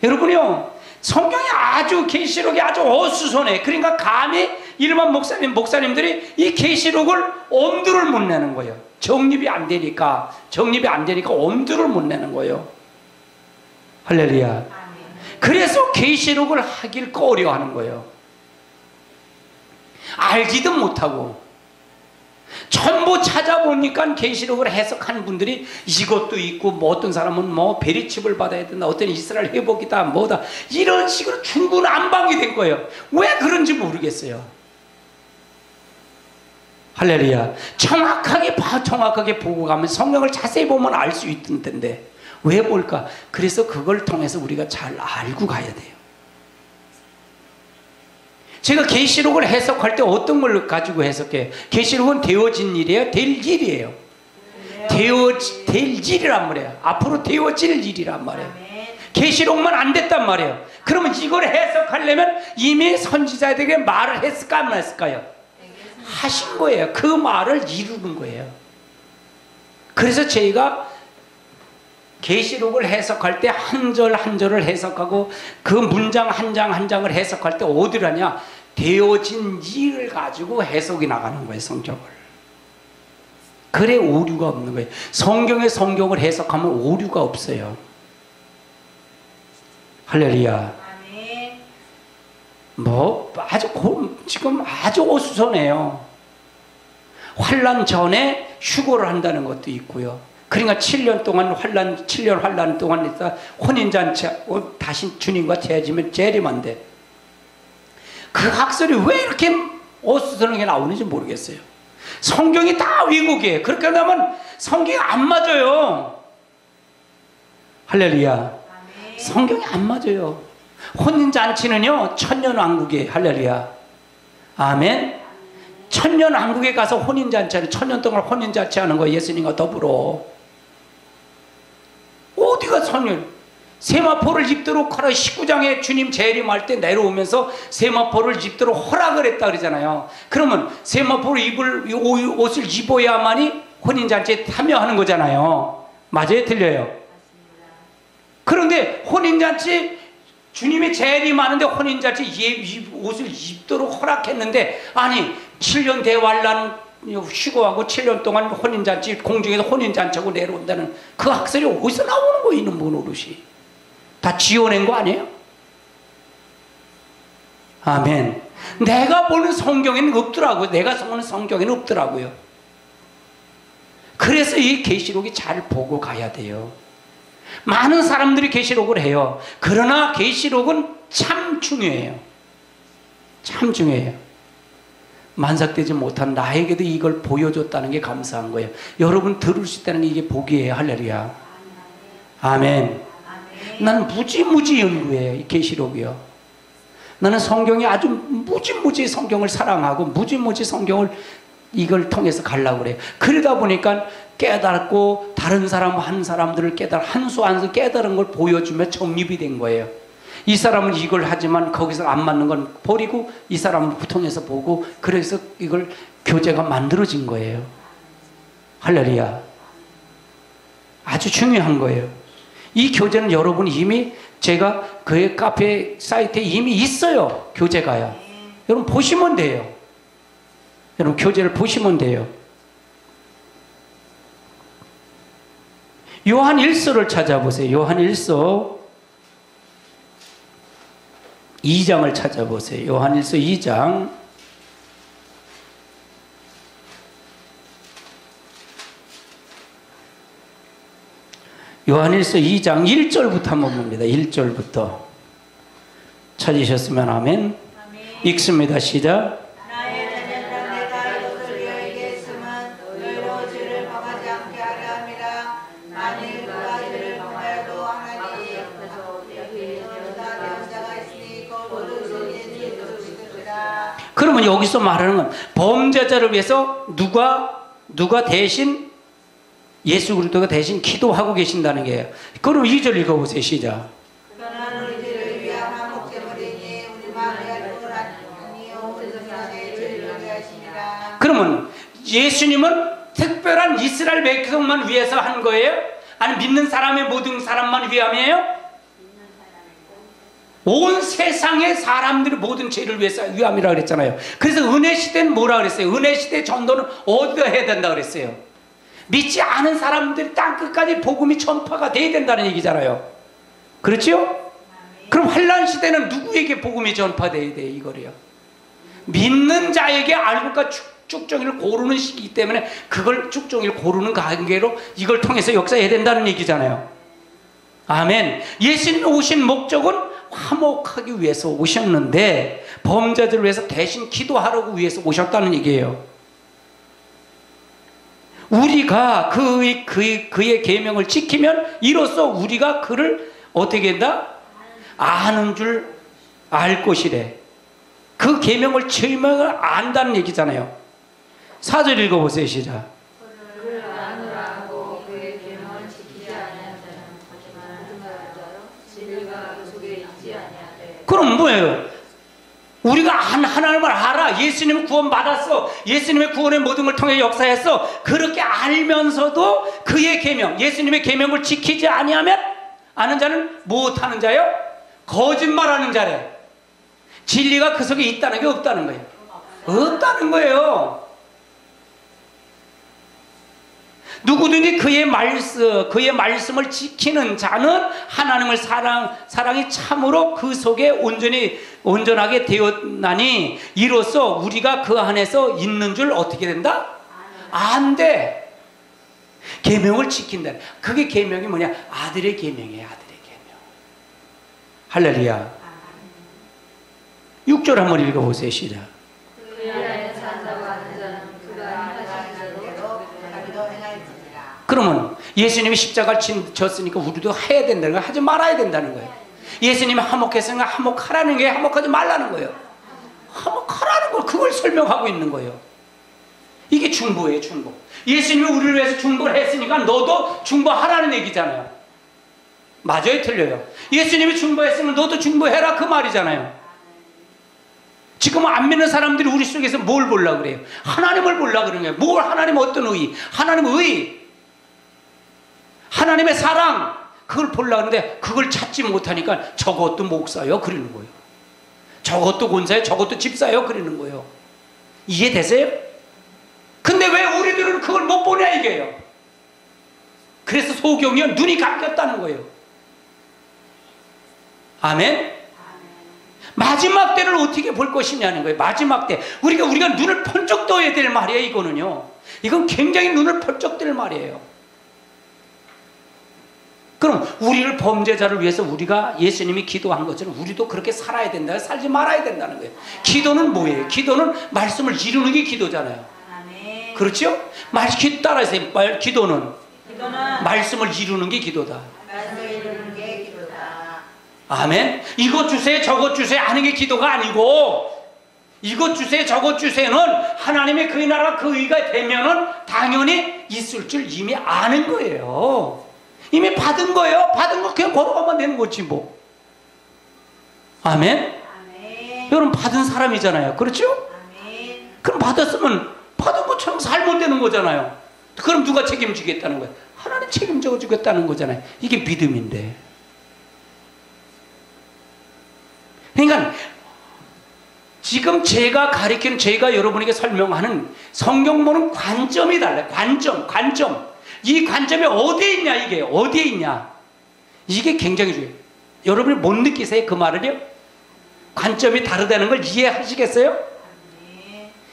여러분요, 성경이 아주 계시록이 아주 어수선해. 그러니까 감히 일반 목사님들이 이 계시록을 엄두를 못 내는 거예요. 정립이 안 되니까 엄두를 못 내는 거예요. 할렐루야. 그래서 계시록을 하길 꺼려하는 거예요. 알지도 못하고 전부 찾아보니까 계시록을 해석하는 분들이 이것도 있고 뭐 어떤 사람은 뭐 베리칩을 받아야 된다, 어떤 이스라엘 회복이다, 뭐다, 이런 식으로 중구난방이 된 거예요. 왜 그런지 모르겠어요. 할렐루야. 정확하게 보고 가면 성경을 자세히 보면 알 수 있던 텐데 왜 볼까? 그래서 그걸 통해서 우리가 잘 알고 가야 돼요. 제가 계시록을 해석할 때 어떤 걸 가지고 해석해요? 계시록은 되어진 일이에요? 될 일이에요? 될 일이란 말이에요. 앞으로 되어질 일이란 말이에요. 계시록만 안 됐단 말이에요. 그러면 이걸 해석하려면 이미 선지자들에게 말을 했을까 안 했을까요? 하신 거예요. 그 말을 이루는 거예요. 그래서 저희가 계시록을 해석할 때 한 절 한 절을 해석하고 그 문장 한 장 한 장을 해석할 때 어디라냐? 되어진 일을 가지고 해석이 나가는 거예요. 성경을. 그래 오류가 없는 거예요. 성경의 성경을 해석하면 오류가 없어요. 할렐루야. 뭐 지금 아주 어수선해요. 환난 전에 휴거를 한다는 것도 있고요. 그러니까 7년 동안 7년 환난 동안 있다 혼인잔치 다시 주님과 재림한대. 그 학설이 왜 이렇게 어수선하게 나오는지 모르겠어요. 성경이 다 왜곡이에요. 그렇게 하면 성경이 안 맞아요. 할렐루야. 성경이 안 맞아요. 혼인잔치는요 천년왕국이에요. 할렐루야. 아멘. 천년왕국에 가서 혼인잔치하는, 천년 동안 혼인잔치하는 거 예수님과 더불어. 어디가 천년? 세마포를 입도록 하라. 19장에 주님 재림할 때 내려오면서 세마포를 입도록 허락을 했다 그러잖아요. 그러면 세마포를 입을 옷을 입어야만이 혼인잔치에 참여하는 거잖아요. 맞아요? 틀려요? 그런데 혼인잔치 주님이 재림하는데 혼인잔치 옷을 입도록 허락했는데, 아니 7년 대환란 휴거하고 7년 동안 혼인잔치 공중에서 혼인잔치하고 내려온다는 그 학설이 어디서 나오는 거예요? 이놈 노릇이 다 지어낸 거 아니에요? 아멘. 내가 보는 성경에는 없더라고요. 내가 보는 성경에는 없더라고요. 그래서 이 계시록이 잘 보고 가야 돼요. 많은 사람들이 계시록을 해요. 그러나 계시록은 참 중요해요. 참 중요해요. 만삭되지 못한 나에게도 이걸 보여줬다는 게 감사한 거예요. 여러분 들을 수 있다는 게 이게 복이에요. 할렐루야. 아멘. 난 무지무지 연구해요. 이 계시록이요. 나는 성경이 아주 무지무지 성경을 사랑하고 무지무지 성경을 이걸 통해서 가려고 그래요. 그러다 보니까 깨닫고 다른 사람 한 사람들을 한 수 한 수 깨달은 걸 보여주며 정립이 된 거예요. 이 사람은 이걸 하지만 거기서 안 맞는 건 버리고 이 사람을 통해서 보고, 그래서 이걸 교제가 만들어진 거예요. 할렐루야. 아주 중요한 거예요. 이 교제는 여러분 이미 제가 그 카페 사이트에 이미 있어요. 교제가요. 여러분 보시면 돼요. 여러분 교제를 보시면 돼요. 요한 1서를 찾아보세요. 요한 1서 2장을 찾아보세요. 요한 1서 2장. 요한 1서 2장 1절부터 한번 봅니다. 1절부터. 찾으셨으면 아멘. 읽습니다. 시작. 그러면 여기서 말하는 건 범죄자를 위해서 누가 대신 예수 그리스도가 대신 기도하고 계신다는 게예요. 그럼 2절 읽어보세요. 시작. 그러면 예수님은 특별한 이스라엘 백성만 위해서 한 거예요? 아니 믿는 사람의 모든 사람만 위함이에요? 온 세상의 사람들이 모든 죄를 위해서 위함이라 그랬잖아요. 그래서 은혜 시대는 뭐라 그랬어요? 은혜 시대 전도는 어디다 해야 된다 그랬어요? 믿지 않은 사람들이 땅 끝까지 복음이 전파가 돼야 된다는 얘기잖아요. 그렇죠? 그럼 환난 시대는 누구에게 복음이 전파돼야 돼요? 이거래요. 믿는 자에게 알고가 쭉정이를 고르는 시기이기 때문에 그걸 쭉정이를 고르는 관계로 이걸 통해서 역사해야 된다는 얘기잖아요. 아멘. 예수님 오신 목적은 화목하기 위해서 오셨는데 범죄자들을 위해서 대신 기도하라고 위해서 오셨다는 얘기예요. 우리가 그의 계명을 지키면 이로써 우리가 그를 어떻게 한다? 아는 줄 알 것이래. 그 계명을 지키면 안다는 얘기잖아요. 4절 읽어보세요. 시작. 그를 아노라고 그의 계명을 지키지 아니하는 자는 거짓말하는 자요 진리를 그럼 뭐예요? 우리가 하나님을 알아. 예수님 구원 받았어. 예수님의 구원의 모든 걸 통해 역사했어. 그렇게 알면서도 그의 계명, 예수님의 계명을 지키지 아니하면 아는 자는 못하는 자요? 거짓말하는 자래. 진리가 그 속에 있다는 게 없다는 거예요. 없다는 거예요. 누구든지 그의 말씀을 지키는 자는 하나님을 사랑이 참으로 그 속에 온전하게 되었나니 이로써 우리가 그 안에서 있는 줄 어떻게 된다? 안 돼. 계명을 지킨다. 그게 계명이 뭐냐? 아들의 계명이에요. 아들의 계명. 할렐루야. 6절 한번 읽어보세요. 시작. 그러면 예수님이 십자가를 졌으니까 우리도 해야 된다는 거예요. 하지 말아야 된다는 거예요. 예수님이 화목했으니까 화목하라는 게 화목하지 말라는 거예요. 화목하라는 걸 그걸 설명하고 있는 거예요. 이게 중보예요. 중보. 예수님이 우리를 위해서 중보를 했으니까 너도 중보하라는 얘기잖아요. 맞아요? 틀려요? 예수님이 중보했으면 너도 중보해라 그 말이잖아요. 지금 안 믿는 사람들이 우리 속에서 뭘 보려고 그래요? 하나님을 보려고 그러는 거예요. 뭘 하나님 어떤 의? 하나님의 의. 하나님의 사랑 그걸 보려고 하는데 그걸 찾지 못하니까 저것도 목사요 그러는 거예요. 저것도 권사요 저것도 집사요 그러는 거예요. 이해되세요? 근데 왜 우리들은 그걸 못 보냐 이게요. 그래서 소경이 눈이 감겼다는 거예요. 아멘? 마지막 때를 어떻게 볼 것이냐는 거예요. 마지막 때 우리가 눈을 번쩍 떠야 될 말이에요. 이거는요. 이건 굉장히 눈을 번쩍 뜰 말이에요. 그럼 우리를 범죄자를 위해서 우리가 예수님이 기도한 것처럼 우리도 그렇게 살아야 된다. 살지 말아야 된다는 거예요. 기도는 뭐예요? 기도는 말씀을 이루는 게 기도잖아요. 그렇죠? 따라하세요. 기도는 말씀을 이루는 게 기도다. 아멘. 이것 주세요 저것 주세요 하는 게 기도가 아니고 이것 주세요 저것 주세요는 하나님의 그 나라가 그 의가 되면은 당연히 있을 줄 이미 아는 거예요. 이미 받은 거예요. 받은 거 그냥 걸어가면 되는 거지 뭐. 아멘? 아멘. 여러분 받은 사람이잖아요. 그렇죠? 아멘. 그럼 받았으면 받은 것처럼 살면 되는 거잖아요. 그럼 누가 책임지겠다는 거예요? 하나님 책임져 주겠다는 거잖아요. 이게 믿음인데. 그러니까 지금 제가 가리키는 제가 여러분에게 설명하는 성경 보는 관점이 달라요. 관점. 이 관점이 어디에 있냐 이게 어디에 있냐 이게 굉장히 중요해요. 여러분이 못 느끼세요? 그 말을요? 관점이 다르다는 걸 이해하시겠어요?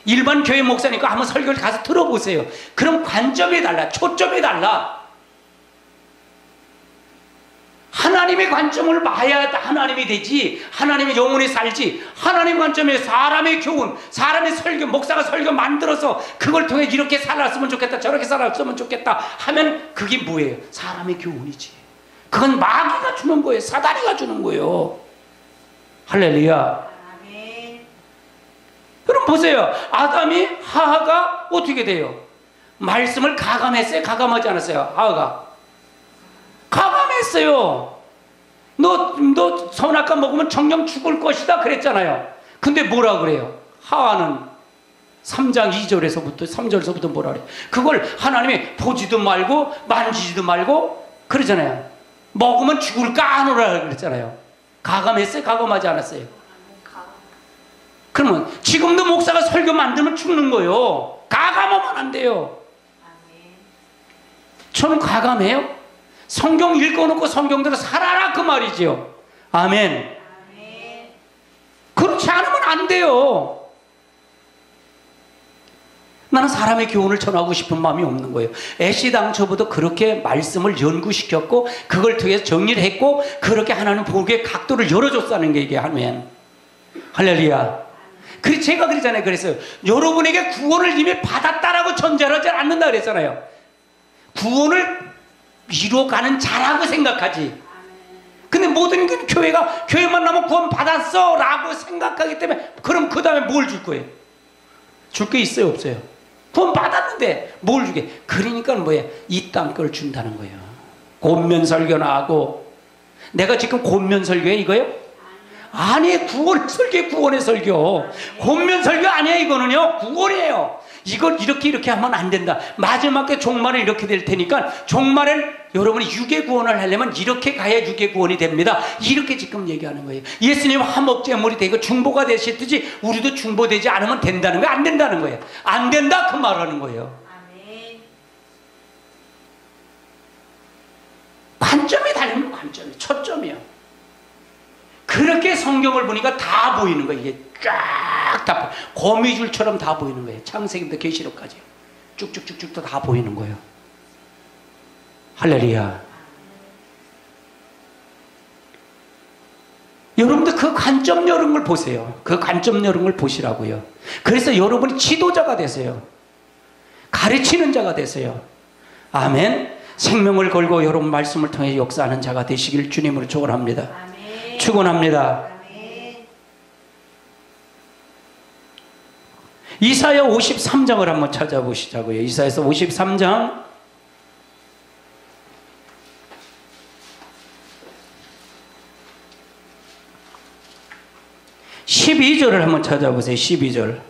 일반 교회 목사니까 한번 설교를 가서 들어보세요. 그럼 관점이 달라. 초점이 달라. 하나님의 관점을 봐야 하나님이 되지 하나님의 영혼이 살지 하나님 관점에 사람의 교훈 사람의 설교 목사가 설교 만들어서 그걸 통해 이렇게 살았으면 좋겠다 저렇게 살았으면 좋겠다 하면 그게 뭐예요? 사람의 교훈이지. 그건 마귀가 주는 거예요. 사단이가 주는 거예요. 할렐루야. 아멘. 그럼 보세요. 아담이 하하가 어떻게 돼요? 말씀을 가감했어요? 가감하지 않았어요? 하하가 가감했어요. 너 선악과 먹으면 정령 죽을 것이다 그랬잖아요. 근데 뭐라 그래요? 하와는 3장 2절에서부터 3절서부터 뭐라 그래요? 그걸 하나님이 보지도 말고 만지지도 말고 그러잖아요. 먹으면 죽을까 하노라 그랬잖아요. 가감했어요? 가감하지 않았어요? 그러면 지금도 목사가 설교 만들면 죽는 거예요. 가감하면 안 돼요. 저는 가감해요? 성경 읽어놓고 성경대로 살아라 그 말이지요. 아멘. 그렇지 않으면 안 돼요. 나는 사람의 교훈을 전하고 싶은 마음이 없는 거예요. 애시당초부터 그렇게 말씀을 연구시켰고 그걸 통해서 정리를 했고 그렇게 하나님 보기에 각도를 열어줬다는 게 이게 아멘. 할렐루야. 그래서 제가 그러잖아요. 그랬어요. 여러분에게 구원을 이미 받았다라고 전제하지 않는다 그랬잖아요. 구원을 이루어가는 자라고 생각하지. 근데 모든 교회가 교회만 나면 구원 받았어 라고 생각하기 때문에 그럼 그 다음에 뭘 줄 거예요? 줄 게 있어요 없어요? 구원 받았는데 뭘 주게? 그러니까 뭐예요? 이 땅 걸 준다는 거예요. 권면 설교나 하고. 내가 지금 권면 설교해 이거요? 아니, 구원의 설교, 구원의 설교. 권면 설교 아니에요, 이거는요. 구원이에요. 이걸 이렇게 하면 안 된다. 마지막에 종말은 이렇게 될 테니까 종말은 여러분이 유괴 구원을 하려면 이렇게 가야 유괴 구원이 됩니다. 이렇게 지금 얘기하는 거예요. 예수님 화목제물이 되고 중보가 되셨듯이 우리도 중보되지 않으면 된다는 거예요? 안 된다는 거예요? 안 된다, 그 말하는 거예요. 아멘. 관점이 다르면 관점이 초점이요. 그렇게 성경을 보니까 다 보이는 거예요. 이게 쫙 다 거미줄처럼 다 보이는 거예요. 창세기부터 계시록까지 쭉쭉쭉쭉 다 보이는 거예요. 할렐루야. 여러분들 그 관점 여는 걸 보세요. 그 관점 여는 걸 보시라고요. 그래서 여러분이 지도자가 되세요. 가르치는 자가 되세요. 아멘. 생명을 걸고 여러분 말씀을 통해 역사하는 자가 되시길 주님으로 축원합니다. 아멘. 축원합니다. 아멘. 이사야 53장을 한번 찾아보시자고요. 이사야서 53장 12절을 한번 찾아보세요. 12절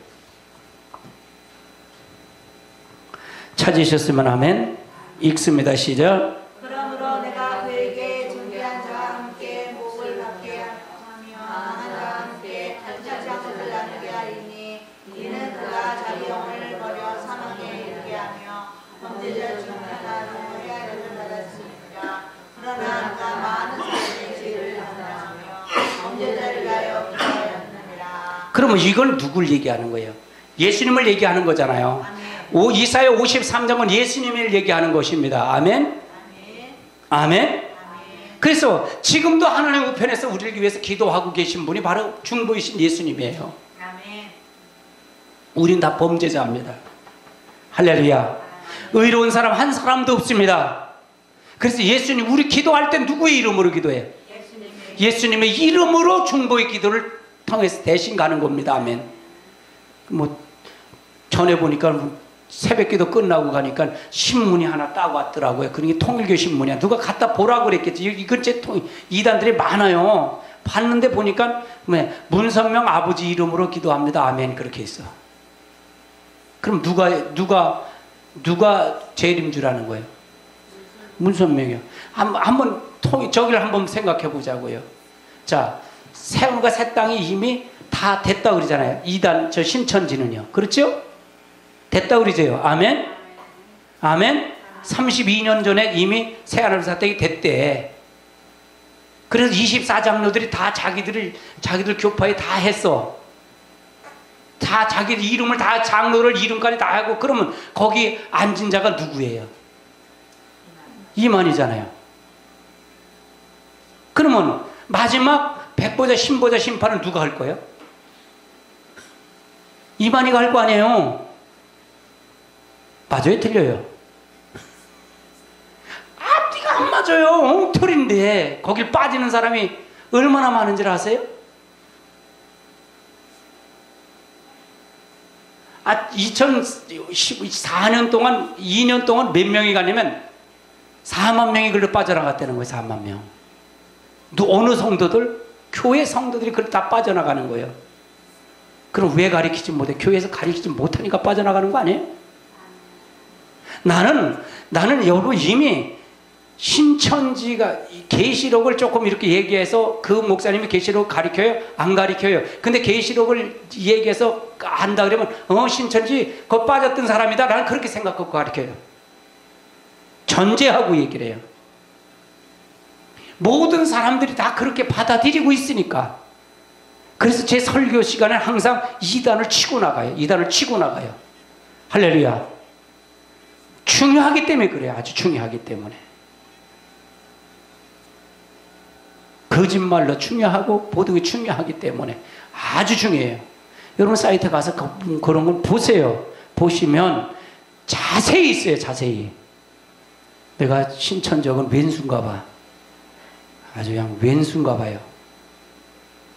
찾으셨으면 아멘. 읽습니다. 시작. 그러므로 내가 그에게 존귀한 자와 함께 목을 받게 하며 강한 자와 함께 탄자장을 나누게 하리니 이는 그가 자기 영을 버려 사망에 이르게 하며 범죄자 중 하나로 헤아림을 받았으니까 그러나 그가 많은 사람의 죄를 담당하며 범죄자를 위하여 기도하였느니라. 그러면 이건 누굴 얘기하는 거예요? 예수님을 얘기하는 거잖아요. 아멘. 이사야 53장은 예수님을 얘기하는 것입니다. 아멘. 아멘. 아멘. 아멘. 그래서 지금도 하나님 우편에서 우리를 위해서 기도하고 계신 분이 바로 중보이신 예수님이에요. 아멘. 우린 다 범죄자입니다. 할렐루야. 의로운 사람 한 사람도 없습니다. 그래서 예수님, 우리 기도할 때 누구의 이름으로 기도해요? 예수님의 이름으로 중보의 기도를 통해서 대신 가는 겁니다. 아멘. 뭐 전에 보니까 새벽 기도 끝나고 가니까 신문이 하나 따고 왔더라고요. 그게 통일교 신문이야. 누가 갖다 보라고 그랬겠지. 이 근처에 이단들이 많아요. 봤는데 보니까 문선명 아버지 이름으로 기도합니다. 아멘. 그렇게 있어. 그럼 누가 제일인 줄 아는 거예요? 문선명이요. 한번 저기를 한번 생각해 보자고요. 자, 세월과 새 땅이 이미 다 됐다 그러잖아요. 이단 저 신천지는요. 그렇죠? 됐다 그러세요. 아멘. 아멘. 32년 전에 이미 새하늘 새 땅이 됐대. 그래서 24장로들이 다 자기들 교파에 다 했어. 다 자기 이름을 다 장로를 이름까지 다 하고. 그러면 거기 앉은 자가 누구예요? 이만이잖아요. 그러면 마지막 백보자 신보자 심판은 누가 할 거예요? 이만희가 할 거 아니에요. 맞아요? 틀려요? 앞뒤가 안 맞아요. 엉터리인데 거길 빠지는 사람이 얼마나 많은지 아세요? 2014년 동안 2년 동안 몇 명이 가냐면 4만 명이 글로 빠져나갔다는 거예요. 4만 명. 어느 성도들? 교회 성도들이 그걸 다 빠져나가는 거예요. 그럼 왜 가르치지 못해? 교회에서 가르치지 못하니까 빠져나가는 거 아니에요? 나는 여러분 이미 신천지가 계시록을 조금 이렇게 얘기해서 그 목사님이 계시록 가르쳐요? 안 가르쳐요? 근데 계시록을 얘기해서 안다 그러면 신천지 거 빠졌던 사람이다. 나는 그렇게 생각하고 가르쳐요. 전제하고 얘기를 해요. 모든 사람들이 다 그렇게 받아들이고 있으니까. 그래서 제 설교 시간에 항상 이단을 치고 나가요. 이단을 치고 나가요. 할렐루야. 중요하기 때문에 그래요. 아주 중요하기 때문에. 거짓말로 중요하고 모든 게 중요하기 때문에 아주 중요해요. 여러분 사이트 가서 그런 걸 보세요. 보시면 자세히 있어요. 자세히. 내가 신천적은 왼수인가 봐. 아주 그냥 왼수인가 봐요.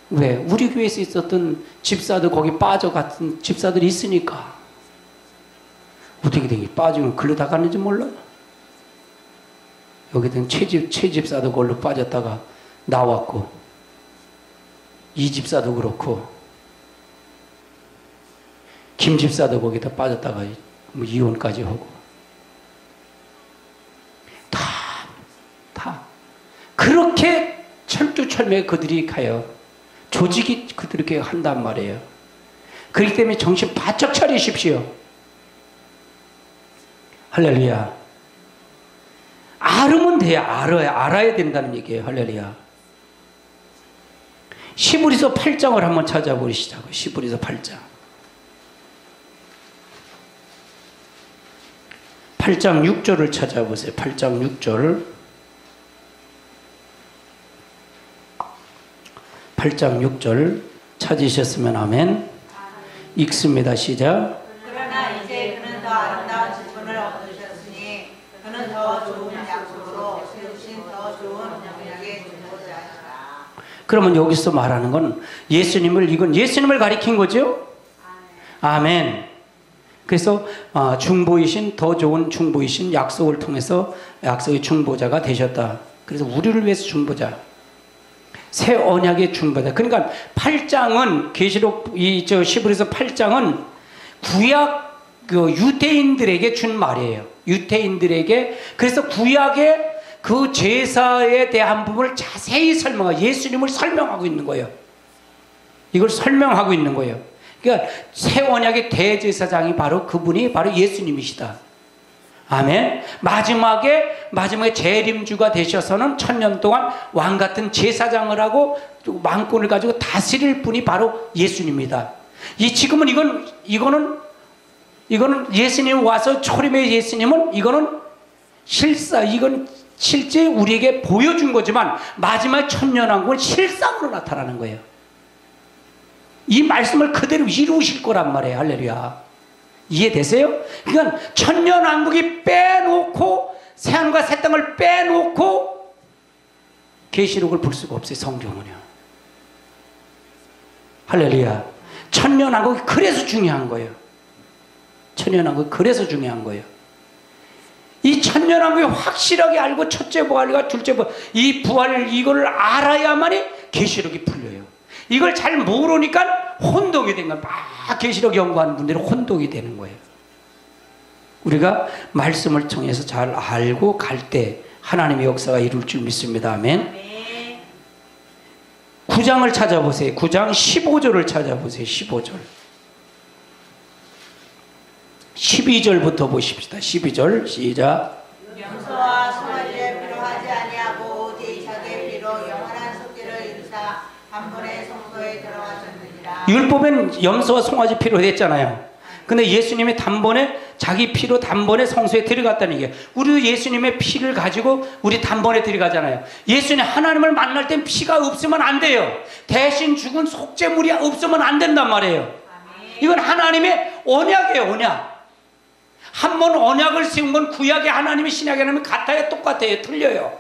왜? 우리 교회에서 있었던 집사들 거기 빠져갔던 집사들이 있으니까. 어떻게 되게 빠지면 글로 다 갔는지 몰라. 여기든 최집사도 걸로 빠졌다가 나왔고. 이 집사도 그렇고 김 집사도 거기다 빠졌다가 뭐 이혼까지 하고 다 그렇게 철두철미하게 그들이 가요. 조직이 그들에게 한단 말이에요. 그렇기 때문에 정신 바짝 차리십시오. 할렐루야. 알으면 돼요. 알아야 된다는 얘기예요. 할렐루야. 시브리서 8장을 한번 찾아보시자고요. 시브리서 8장. 8장 6절을 찾아보세요. 8장 6절. 8장 6절 찾으셨으면 아멘. 읽습니다. 시작. 그러나 이제 그는 더 아름다운 직분을 얻으셨으니 그는 더 좋은 약속으로 세우신 더 좋은 영역의 중보자시라. 그러면 여기서 말하는 건 이건 예수님을 가리킨 거죠? 아멘. 그래서 중보이신 더 좋은 중보이신 약속을 통해서 약속의 중보자가 되셨다. 그래서 우리를 위해서 중보자. 새 언약의 중보자. 그러니까 8장은 계시록 시브리서 8장은 구약 유대인들에게 준 말이에요. 유대인들에게. 그래서 구약의 그 제사에 대한 부분을 자세히 설명하고 예수님을 설명하고 있는 거예요. 이걸 설명하고 있는 거예요. 그러니까 새 언약의 대제사장이 바로 그분이 바로 예수님이시다. 아멘. 마지막에 재림주가 되셔서는 1000년 동안 왕 같은 제사장을 하고 왕권을 가지고 다스릴 분이 바로 예수님이다. 지금은 이거는 예수님 와서 초림의 예수님은 이건 실제 우리에게 보여준 거지만 마지막 1000년왕국은 실상으로 나타나는 거예요. 이 말씀을 그대로 이루실 거란 말이에요. 할렐루야. 이해되세요? 그러니까 1000년왕국이 빼놓고 새하늘과 새 땅을 빼놓고 계시록을 볼 수가 없어요. 성경은요. 할렐루야. 1000년왕국이 그래서 중요한 거예요. 1000년왕국이 그래서 중요한 거예요. 이 1000년왕국이 확실하게 알고 첫째 부활과 둘째 부활, 이 부활을 이걸 알아야만이 계시록이 풀려요. 이걸 잘 모르니까 혼동이 된 거예요. 막 계시록 연구하는 분들이 혼동이 되는 거예요. 우리가 말씀을 통해서 잘 알고 갈 때 하나님의 역사가 이룰 줄 믿습니다. 아멘. 9장을 찾아보세요. 9장 15절을 찾아보세요. 15절. 12절부터 보십시다. 12절 시작. 염소와 송아지를 필요하지 아니하고 제2차게 피로 영원한 속죄를 이루사 단번에 성소에 들어가셨느니라. 율법엔 염소와 송아지 피로 됐잖아요. 근데 예수님이 자기 피로 단번에 성소에 들어갔다는 얘기예요. 우리도 예수님의 피를 가지고 우리 단번에 들어가잖아요. 예수님 하나님을 만날 땐 피가 없으면 안 돼요. 대신 죽은 속죄물이 없으면 안 된단 말이에요. 이건 하나님의 언약이에요. 언약. 한 번 언약을 세운 건 구약의 하나님이 신약의 하나님이 같아요? 똑같아요? 틀려요?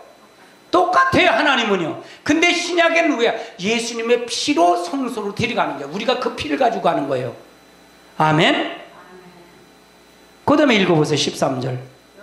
똑같아요. 하나님은요. 근데 신약에는 뭐야? 예수님의 피로 성소로 들어가는 거예요. 우리가 그 피를 가지고 가는 거예요. 아멘. 그 다음에 읽어보세요. 13절.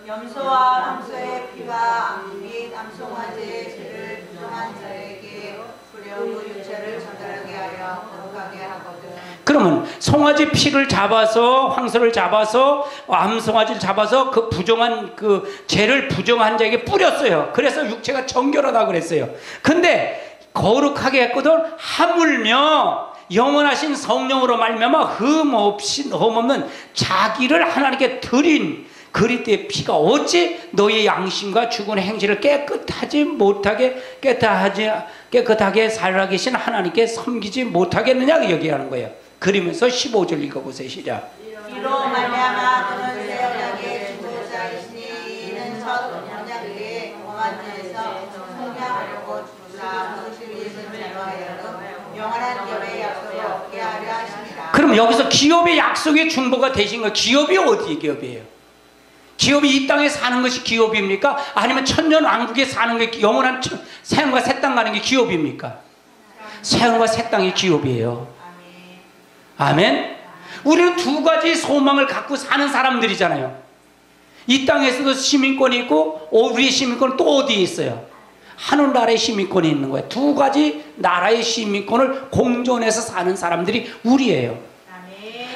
염소와 황소의 피와 및 암송아지의 죄를 부정한 자에게 불려고 유체를 전달하게 하여 거룩하게 하거든. 그러면 송아지 피를 잡아서 황소를 잡아서 암송아지를 잡아서 그 부정한 그 죄를 부정한 자에게 뿌렸어요. 그래서 육체가 정결하다고 그랬어요. 근데 거룩하게 했거든. 하물며 영원하신 성령으로 말미암아 흠 없는 자기를 하나님께 드린 그리스도의 피가 어찌 너의 양심과 죽은 행실을 깨끗하게 살아계신 하나님께 섬기지 못하겠느냐 얘기하는 거예요. 그러면서 15절 읽어보세요. 시작. 이로 말미암아 그는 새 언약의 중보자이시니 이는 첫 언약의 공안에서 성량하려고 주사 그것을 위해서 제로하여 영원한 기업의 약속을 얻게 하려 하십니다. 그럼 여기서 기업의 약속의 중보가 되신 거, 기업이 어디의 기업이에요? 기업이 이 땅에 사는 것이 기업입니까? 아니면 천년 왕국에 사는 게 영원한 새하늘과 새 땅 가는 게 기업입니까? 새하늘과 새 땅이 기업이에요. 아멘. 우리는 두 가지 소망을 갖고 사는 사람들이잖아요. 이 땅에서도 시민권이 있고 우리의 시민권은 또 어디에 있어요? 하늘나라의 시민권이 있는 거예요. 두 가지 나라의 시민권을 공존해서 사는 사람들이 우리예요.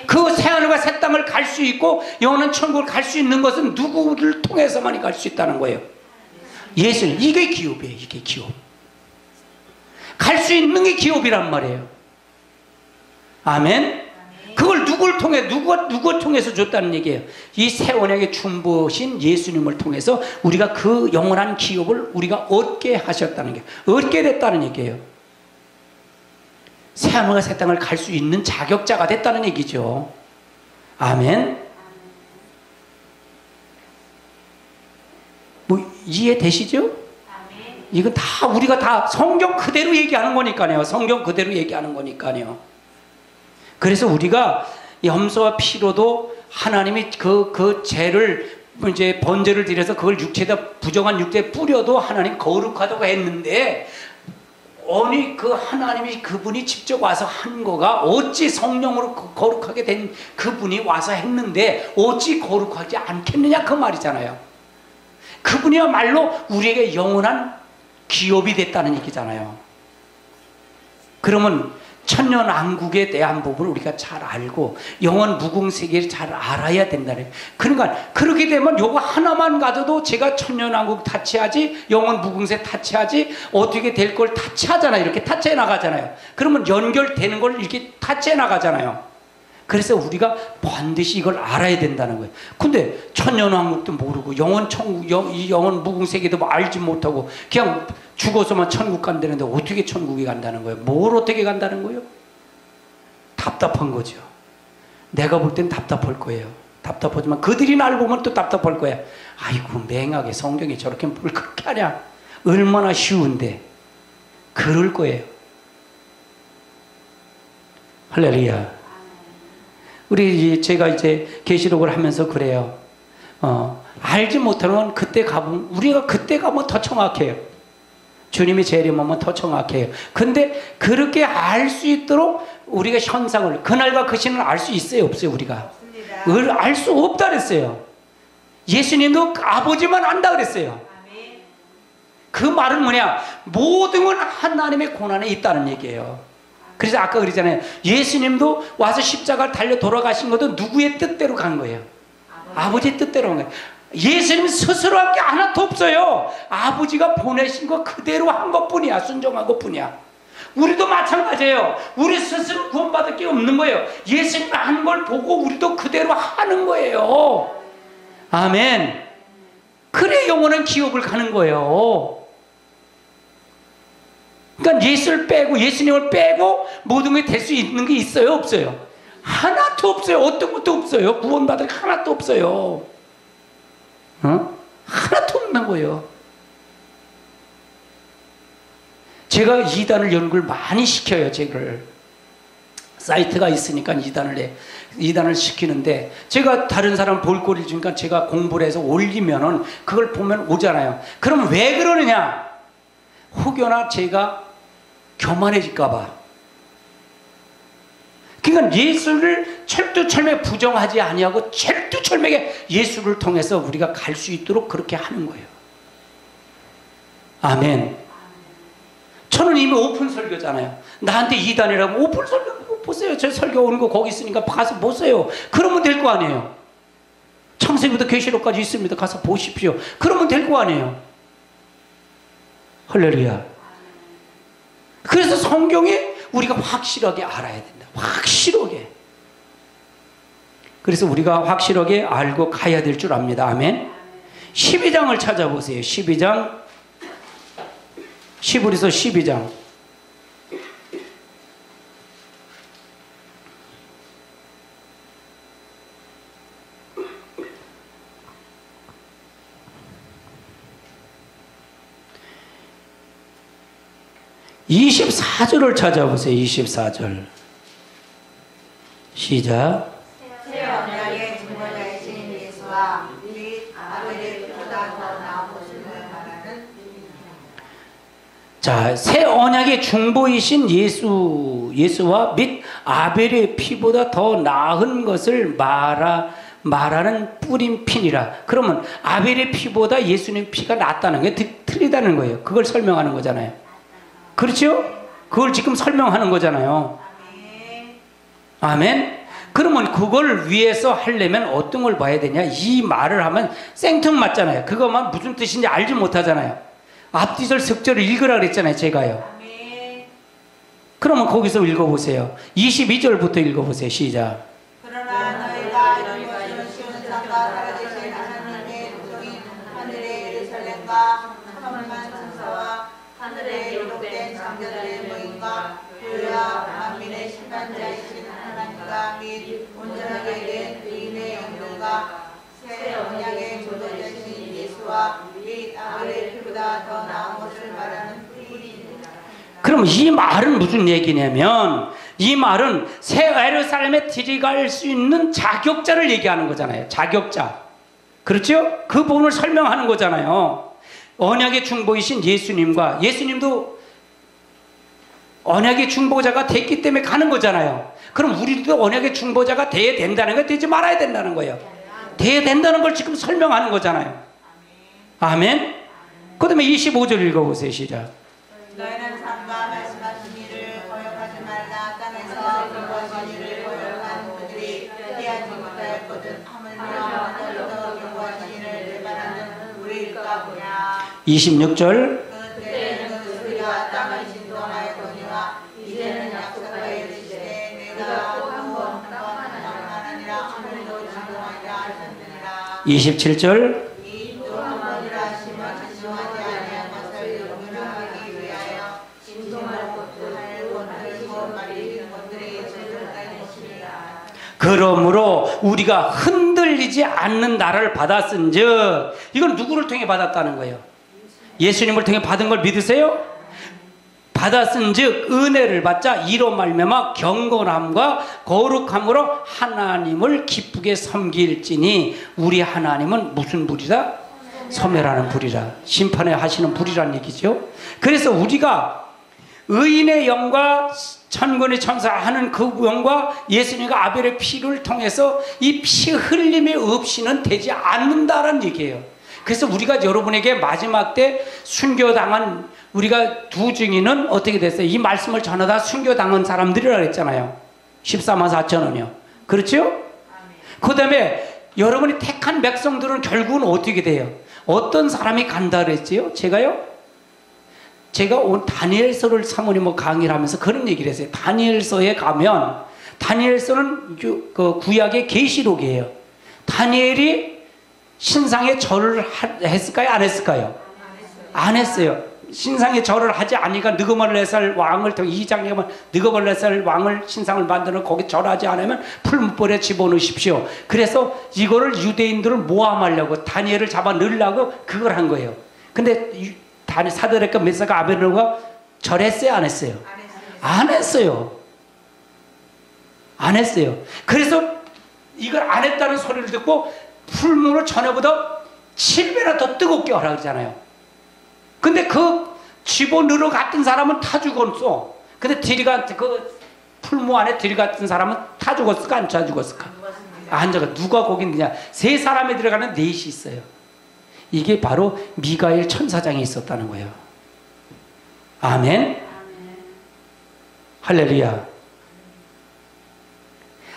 그 새하늘과 새 땅을 갈 수 있고 영원한 천국을 갈 수 있는 것은 누구를 통해서만이 갈 수 있다는 거예요. 예수님. 이게 기업이에요. 이게 기업. 갈 수 있는 게 기업이란 말이에요. 아멘. 그걸 누굴 통해 누구 통해서 줬다는 얘기예요. 이 새 언약의 중보신 예수님을 통해서 우리가 그 영원한 기업을 우리가 얻게 하셨다는 게, 얻게 됐다는 얘기예요. 새 하늘과 새 땅을 갈 수 있는 자격자가 됐다는 얘기죠. 아멘. 뭐 이해되시죠? 이건 다 우리가 다 성경 그대로 얘기하는 거니까요. 성경 그대로 얘기하는 거니까요. 그래서 우리가 염소와 피로도 하나님이 그 죄를 이제 번제를 드려서 그걸 육체에다 부정한 육체에 뿌려도 하나님 거룩하다고 했는데, 아니 그 하나님이 그분이 직접 와서 한 거가 어찌 성령으로 거룩하게 된 그분이 와서 했는데 어찌 거룩하지 않겠느냐 그 말이잖아요. 그분이야말로 우리에게 영원한 기업이 됐다는 얘기잖아요. 그러면 천년왕국에 대한 부분을 우리가 잘 알고 영원 무궁세계를 잘 알아야 된다는. 그러니까 그렇게 되면 요거 하나만 가져도 제가 천년왕국 타치하지, 영원 무궁세 타치하지, 어떻게 될 걸 타치하잖아요. 이렇게 타치해 나가잖아요. 그러면 연결되는 걸 이렇게 타치해 나가잖아요. 그래서 우리가 반드시 이걸 알아야 된다는 거예요. 근데 천년왕국도 모르고 영원 천국, 이 영원 무궁세계도 뭐 알지 못하고 그냥 죽어서만 천국 간다는데 어떻게 천국에 간다는 거예요? 뭘 어떻게 간다는 거예요? 답답한 거죠. 내가 볼 땐 답답할 거예요. 답답하지만 그들이 날 보면 또 답답할 거야. 아이고 맹하게 성경이 저렇게 뭘 그렇게 하냐. 얼마나 쉬운데. 그럴 거예요. 할렐루야. 제가 이제 계시록을 하면서 그래요. 알지 못하면 그때 가보면, 우리가 그때 가면 더 정확해요. 주님이 재림하면 더 정확해요. 근데 그렇게 알 수 있도록 우리가 현상을, 그날과 그 시는 알 수 있어요, 없어요, 우리가? 알 수 없다 그랬어요. 예수님도 아버지만 안다 그랬어요. 그 말은 뭐냐? 모든 건 하나님의 고난에 있다는 얘기예요. 그래서 아까 그러잖아요. 예수님도 와서 십자가를 달려 돌아가신 것도 누구의 뜻대로 간 거예요? 아버지의 뜻대로 간 거예요. 예수님 스스로 한 게 하나도 없어요. 아버지가 보내신 거 그대로 한 것뿐이야. 순종한 것뿐이야. 우리도 마찬가지예요. 우리 스스로 구원받을 게 없는 거예요. 예수님 한 걸 보고 우리도 그대로 하는 거예요. 아멘. 그래 영원한 기업을 가는 거예요. 그러니까 예수님을 빼고 모든 게 될 수 있는 게 있어요, 없어요? 하나도 없어요. 어떤 것도 없어요. 구원받을 게 하나도 없어요. 하나도 없는 거예요. 제가 이단을 연구를 많이 시켜요, 쟤를. 사이트가 있으니까 이단을 시키는데, 제가 다른 사람 볼거리 주니까 제가 공부를 해서 올리면은 그걸 보면 오잖아요. 그럼 왜 그러느냐? 혹여나 제가 교만해질까봐. 그러니까 예수를 철두철미하게 부정하지 아니하고 철두철미하게 예수를 통해서 우리가 갈 수 있도록 그렇게 하는 거예요. 아멘. 저는 이미 오픈 설교잖아요. 나한테 이단이라고 오픈 설교 보세요. 저 설교 오는 거 거기 있으니까 가서 보세요. 그러면 될 거 아니에요. 창세기부터 계시록까지 있습니다. 가서 보십시오. 그러면 될 거 아니에요. 할렐루야. 그래서 성경에 우리가 확실하게 알아야 된다. 확실하게. 그래서 우리가 확실하게 알고 가야 될 줄 압니다. 아멘. 12장을 찾아보세요. 12장. 히브리서 12장. (24절을) 찾아보세요. 24절 시작. 새 언약의 증거자이신 예수와 및 아벨의 피보다 더 나은 것을 말하는. 자, 새 언약의 중보이신 예수와 및 아벨의 피보다 더 나은 것을 말하는 뿌린 피니라. 그러면 아벨의 피보다 예수님 피가 낫다는 게 틀리다는 거예요. 그걸 설명하는 거잖아요. 그렇죠? 그걸 지금 설명하는 거잖아요. 아멘. 그러면 그걸 위해서 하려면 어떤 걸 봐야 되냐? 이 말을 하면 생뚱맞잖아요. 그것만 무슨 뜻인지 알지 못하잖아요. 앞뒤절 석절을 읽으라 그랬잖아요. 제가요. 그러면 거기서 읽어보세요. 22절부터 읽어보세요. 시작. 그러나 너희가 이런 것을 쉬운 삶과 살아계신 하나님의 종인 하늘의 예루살렘과 천만 천사와 하늘에 기록된 장자들의 모임과 그와 만민의 심판자이신 하나님과 및 온전하게 된 의인의 영들과 새 언약의 조도자신 예수와 및 아벨의 피보다 더 나은 것을 말하는 뿌리니라. 그럼 이 말은 무슨 얘기냐면 이 말은 새 예루살렘에 들어갈 수 있는 자격자를 얘기하는 거잖아요. 자격자. 그렇죠? 그 부분을 설명하는 거잖아요. 언약의 중보이신 예수님과 예수님도 언약의 중보자가 됐기 때문에 가는 거잖아요. 그럼 우리도 언약의 중보자가 돼야 된다는 거 되지 말아야 된다는 거예요. 돼야 된다는 걸 지금 설명하는 거잖아요. 아멘. 그 다음에 25절 읽어보세요. 시작. 너희는 삶과 말씀하신 이를 거역하지 말라. 땅에서 경고하신 이를 거역한 그들이 피하지 못할 것은 하물며 하늘에서 경고하신 이를 배반하는 우리일까 보냐. 26절. 그때에는 우리가 땅을 진동하였거니와 이제는 약속하여 이르시되 내가 한번 하나니라 아무리도 진동하지 않으셨느니라. 27절. 또 한 번이라 하시면 진동하지 아니한 것을 용납하기 위하여 진동할 것도 할 것들고 말리는 것들이 존재할 것이니라. 그러므로 우리가 흔들리지 않는 나라를 받았은즉 이건 누구를 통해 받았다는 거예요? 예수님을 통해 받은 걸 믿으세요? 받았은즉 은혜를 받자 이로 말미암아 경건함과 거룩함으로 하나님을 기쁘게 섬길지니 우리 하나님은 무슨 불이다? 소멸하는 불이라. 심판에 하시는 불이라는 얘기죠. 그래서 우리가 의인의 영과 천군의 천사하는 그 영과 예수님과 아벨의 피를 통해서 이 피 흘림이 없이는 되지 않는다는 얘기예요. 그래서 우리가 여러분에게 마지막 때 순교당한 우리가 두 증인은 어떻게 됐어요? 이 말씀을 전하다 순교당한 사람들이라고 했잖아요. 14만 4천원이요. 그렇죠? 그 다음에 여러분이 택한 백성들은 결국은 어떻게 돼요? 어떤 사람이 간다 그랬지요? 제가 온 다니엘서를 사모님 강의를 하면서 그런 얘기를 했어요. 다니엘서에 가면 다니엘서는 그 구약의 계시록이에요. 다니엘이 신상에 절을 했을까요? 안 했을까요? 안 했어요. 신상에 절을 하지 않으니까 느그말레살 왕을 통해 2장에 보면 느그말레살 왕을 신상을 만드는 거기 절하지 않으면 풀무불에 집어넣으십시오. 그래서 이거를 유대인들을 모함하려고 다니엘을 잡아 넣으려고 그걸 한 거예요. 근데 사드락과 메사가 아벤노가 절했어요? 안 했어요? 안 했어요. 안 했어요. 그래서 이걸 안 했다는 소리를 듣고 풀무를 전에보다 7배나 더 뜨겁게 하라 그러잖아요. 근데 그 집어넣으러 갔던 사람은 타 죽었어. 근데 그 풀무 안에 들어갔던 사람은 타 죽었을까? 안 타 죽었을까? 안 죽었어. 누가 거기 있느냐? 세 사람이 들어가는 넷이 있어요. 이게 바로 미가엘 천사장이 있었다는 거예요. 아멘. 할렐루야.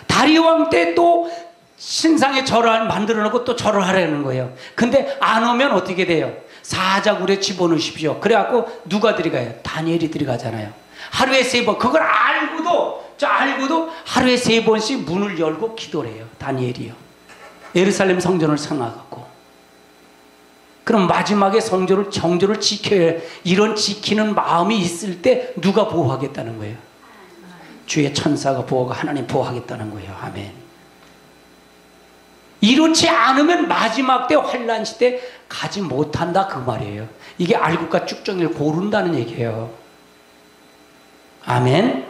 다리왕 때 또 신상의 절을 만들어 놓고 또 절을 하라는 거예요. 근데 안 오면 어떻게 돼요? 사자굴에 집어넣으십시오. 그래갖고 누가 들어가요? 다니엘이 들어가잖아요. 하루에 3번. 그걸 알고도 하루에 3번씩 문을 열고 기도를 해요. 다니엘이요. 예루살렘 성전을 상하갖고. 그럼 마지막에 정조를 지켜야 해요. 이런 지키는 마음이 있을 때 누가 보호하겠다는 거예요? 주의 천사가 보호하고 하나님 보호하겠다는 거예요. 아멘. 이렇지 않으면 마지막 때 환란 시대 가지 못한다 그 말이에요. 이게 알국과 쭉정이를 고른다는 얘기예요. 아멘.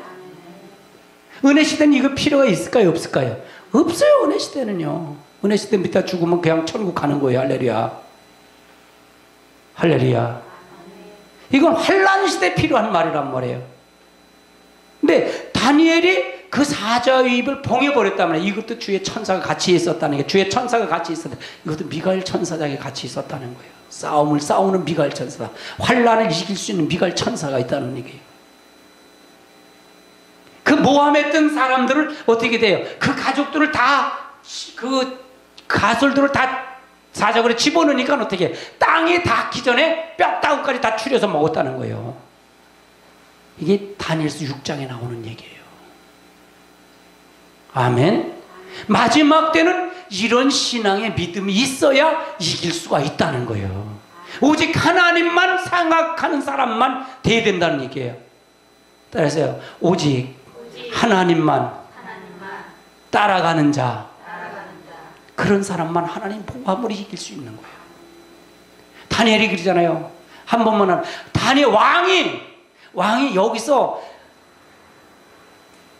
은혜 시대는 이거 필요가 있을까요? 없을까요? 없어요. 은혜 시대는요. 은혜 시대 밑에 죽으면 그냥 천국 가는 거예요. 할렐루야. 할렐루야. 이건 환란 시대에 필요한 말이란 말이에요. 근데 다니엘이 그 사자의 입을 봉해버렸단 말이에요. 이것도 주의 천사가 같이 있었다는 게, 주의 천사가 같이 있었다. 이것도 미가엘 천사장이 같이 있었다는 거예요. 싸움을 싸우는 미가엘 천사, 환란을 이길 수 있는 미가엘 천사가 있다는 얘기예요. 그 모함했던 사람들을 어떻게 돼요? 그 가족들을 다, 그 가솔들을 다 사자굴에 집어넣으니까 어떻게 땅에 닿기 전에 뼈다귀까지 다 추려서 먹었다는 거예요. 이게 다니엘서 6장에 나오는 얘기예요. 아멘. 마지막 때는 이런 신앙의 믿음이 있어야 이길 수가 있다는 거예요. 오직 하나님만 생각하는 사람만 돼야 된다는 얘기예요. 따라서요, 오직 하나님만 따라가는 자, 그런 사람만 하나님 보호함으로 이길 수 있는 거예요. 다니엘이 그러잖아요. 한 번만 하면, 다니엘 왕이 여기서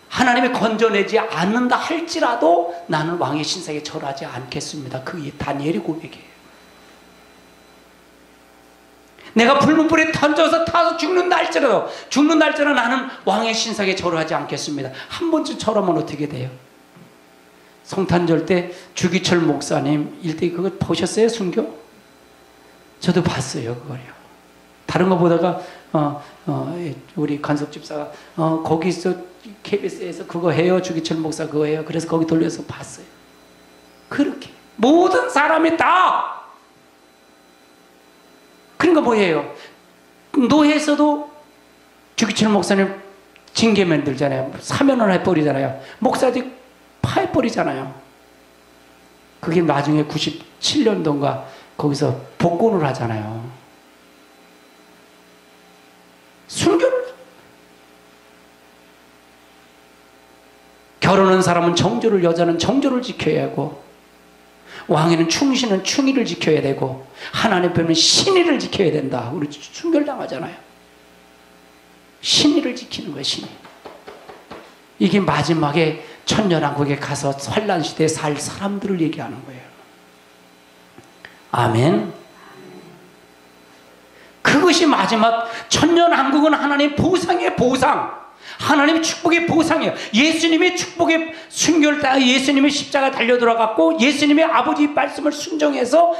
하나님이 건져내지 않는다 할지라도 나는 왕의 신상에 절하지 않겠습니다. 그게 다니엘의 고백이에요. 내가 불문불에 던져서 타서 죽는 날짜라도 나는 왕의 신상에 절하지 않겠습니다. 한 번쯤 절하면 어떻게 돼요? 성탄절 때 주기철 목사님 일대 그거 보셨어요? 순교? 저도 봤어요. 그거요. 다른 거 보다가 우리 간섭 집사가 거기서 KBS에서 그거 해요. 주기철 목사 그거 해요. 그래서 거기 돌려서 봤어요. 그렇게 모든 사람이 다, 그러니까 뭐예요? 노예에서도 주기철 목사님 징계 만들잖아요. 사면을 해버리잖아요. 목사들이 파해버리잖아요. 그게 나중에 97년도인가 거기서 복권을 하잖아요. 순교를. 결혼한 사람은 정조를, 여자는 정조를 지켜야 하고, 왕에는 충신은 충의를 지켜야 되고, 하나님 앞에는 신의를 지켜야 된다. 우리 순교를 당하잖아요. 신의를 지키는 거예요. 신의. 이게 마지막에 천년왕국에 가서 환란 시대에 살 사람들을 얘기하는 거예요. 아멘. 그것이 마지막 천년왕국은 하나님의 보상의 보상, 하나님의 축복의 보상이에요. 예수님의 축복의 순교를 따라 예수님의 십자가 달려 들어갔고, 예수님의 아버지 말씀을 순종해서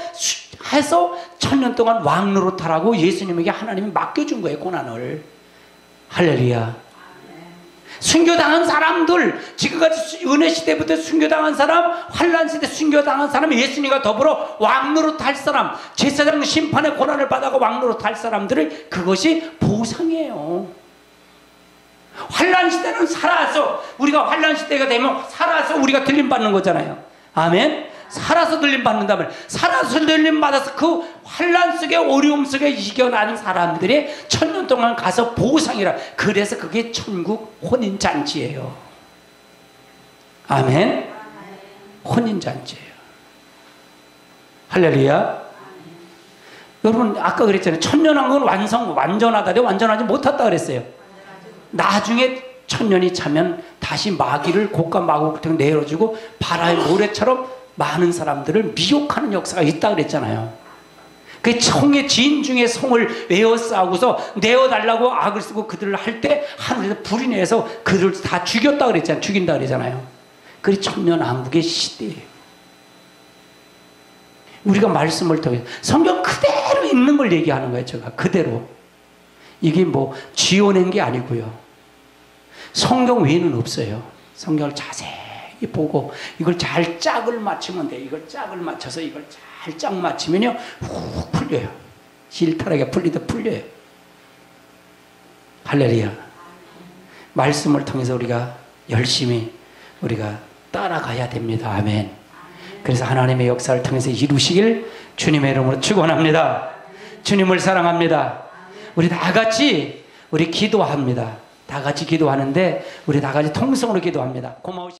천년 동안 왕 노릇하라고 예수님에게 하나님이 맡겨준 거예요. 고난을. 할렐루야. 순교당한 사람들, 지금까지 은혜시대부터 순교당한 사람, 환란시대 순교당한 사람, 예수님과 더불어 왕노릇 할 사람, 제사장 심판의 고난을 받아가 왕노릇 할 사람들을, 그것이 보상이에요. 환란시대는 살아서, 우리가 환란시대가 되면 살아서 우리가 들림받는 거잖아요. 아멘. 살아서 들림받는다면, 살아서 들림받아서 그 환란 속에, 어려움 속에 이겨나는 사람들이 천년 동안 가서 보상이라. 그래서 그게 천국 혼인잔치예요. 아멘. 혼인잔치예요. 할렐루야. 여러분 아까 그랬잖아요. 천년왕국은 완전하다, 완전하지 못했다 그랬어요. 나중에 천년이 차면 다시 마귀를, 곡과 마곡을 내어주고 바라의 모래처럼 많은 사람들을 미혹하는 역사가 있다 그랬잖아요. 그 총의 진 중에 송을 외워 싸우고서 내어달라고 악을 쓰고 그들을 할 때 하늘에서 불이 내서 그들을 다 죽였다 그랬잖아요. 죽인다 그랬잖아요. 그게 천년왕국의 시대예요. 우리가 말씀을 통해 성경 그대로 있는 걸 얘기하는 거예요. 제가 그대로. 이게 뭐 지어낸 게 아니고요. 성경 외에는 없어요. 성경을 자세히 보고 이걸 잘 짝을 맞추면 돼요. 이걸 짝을 맞춰서 이걸 잘 짝 맞추면요 훅 풀려요. 실타락에 풀리듯 풀려요. 할렐루야. 말씀을 통해서 우리가 열심히 우리가 따라가야 됩니다. 아멘. 그래서 하나님의 역사를 통해서 이루시길 주님의 이름으로 축원합니다. 주님을 사랑합니다. 우리 다 같이 우리 기도합니다. 다 같이 기도하는데 우리 다 같이 통성으로 기도합니다. 고마우시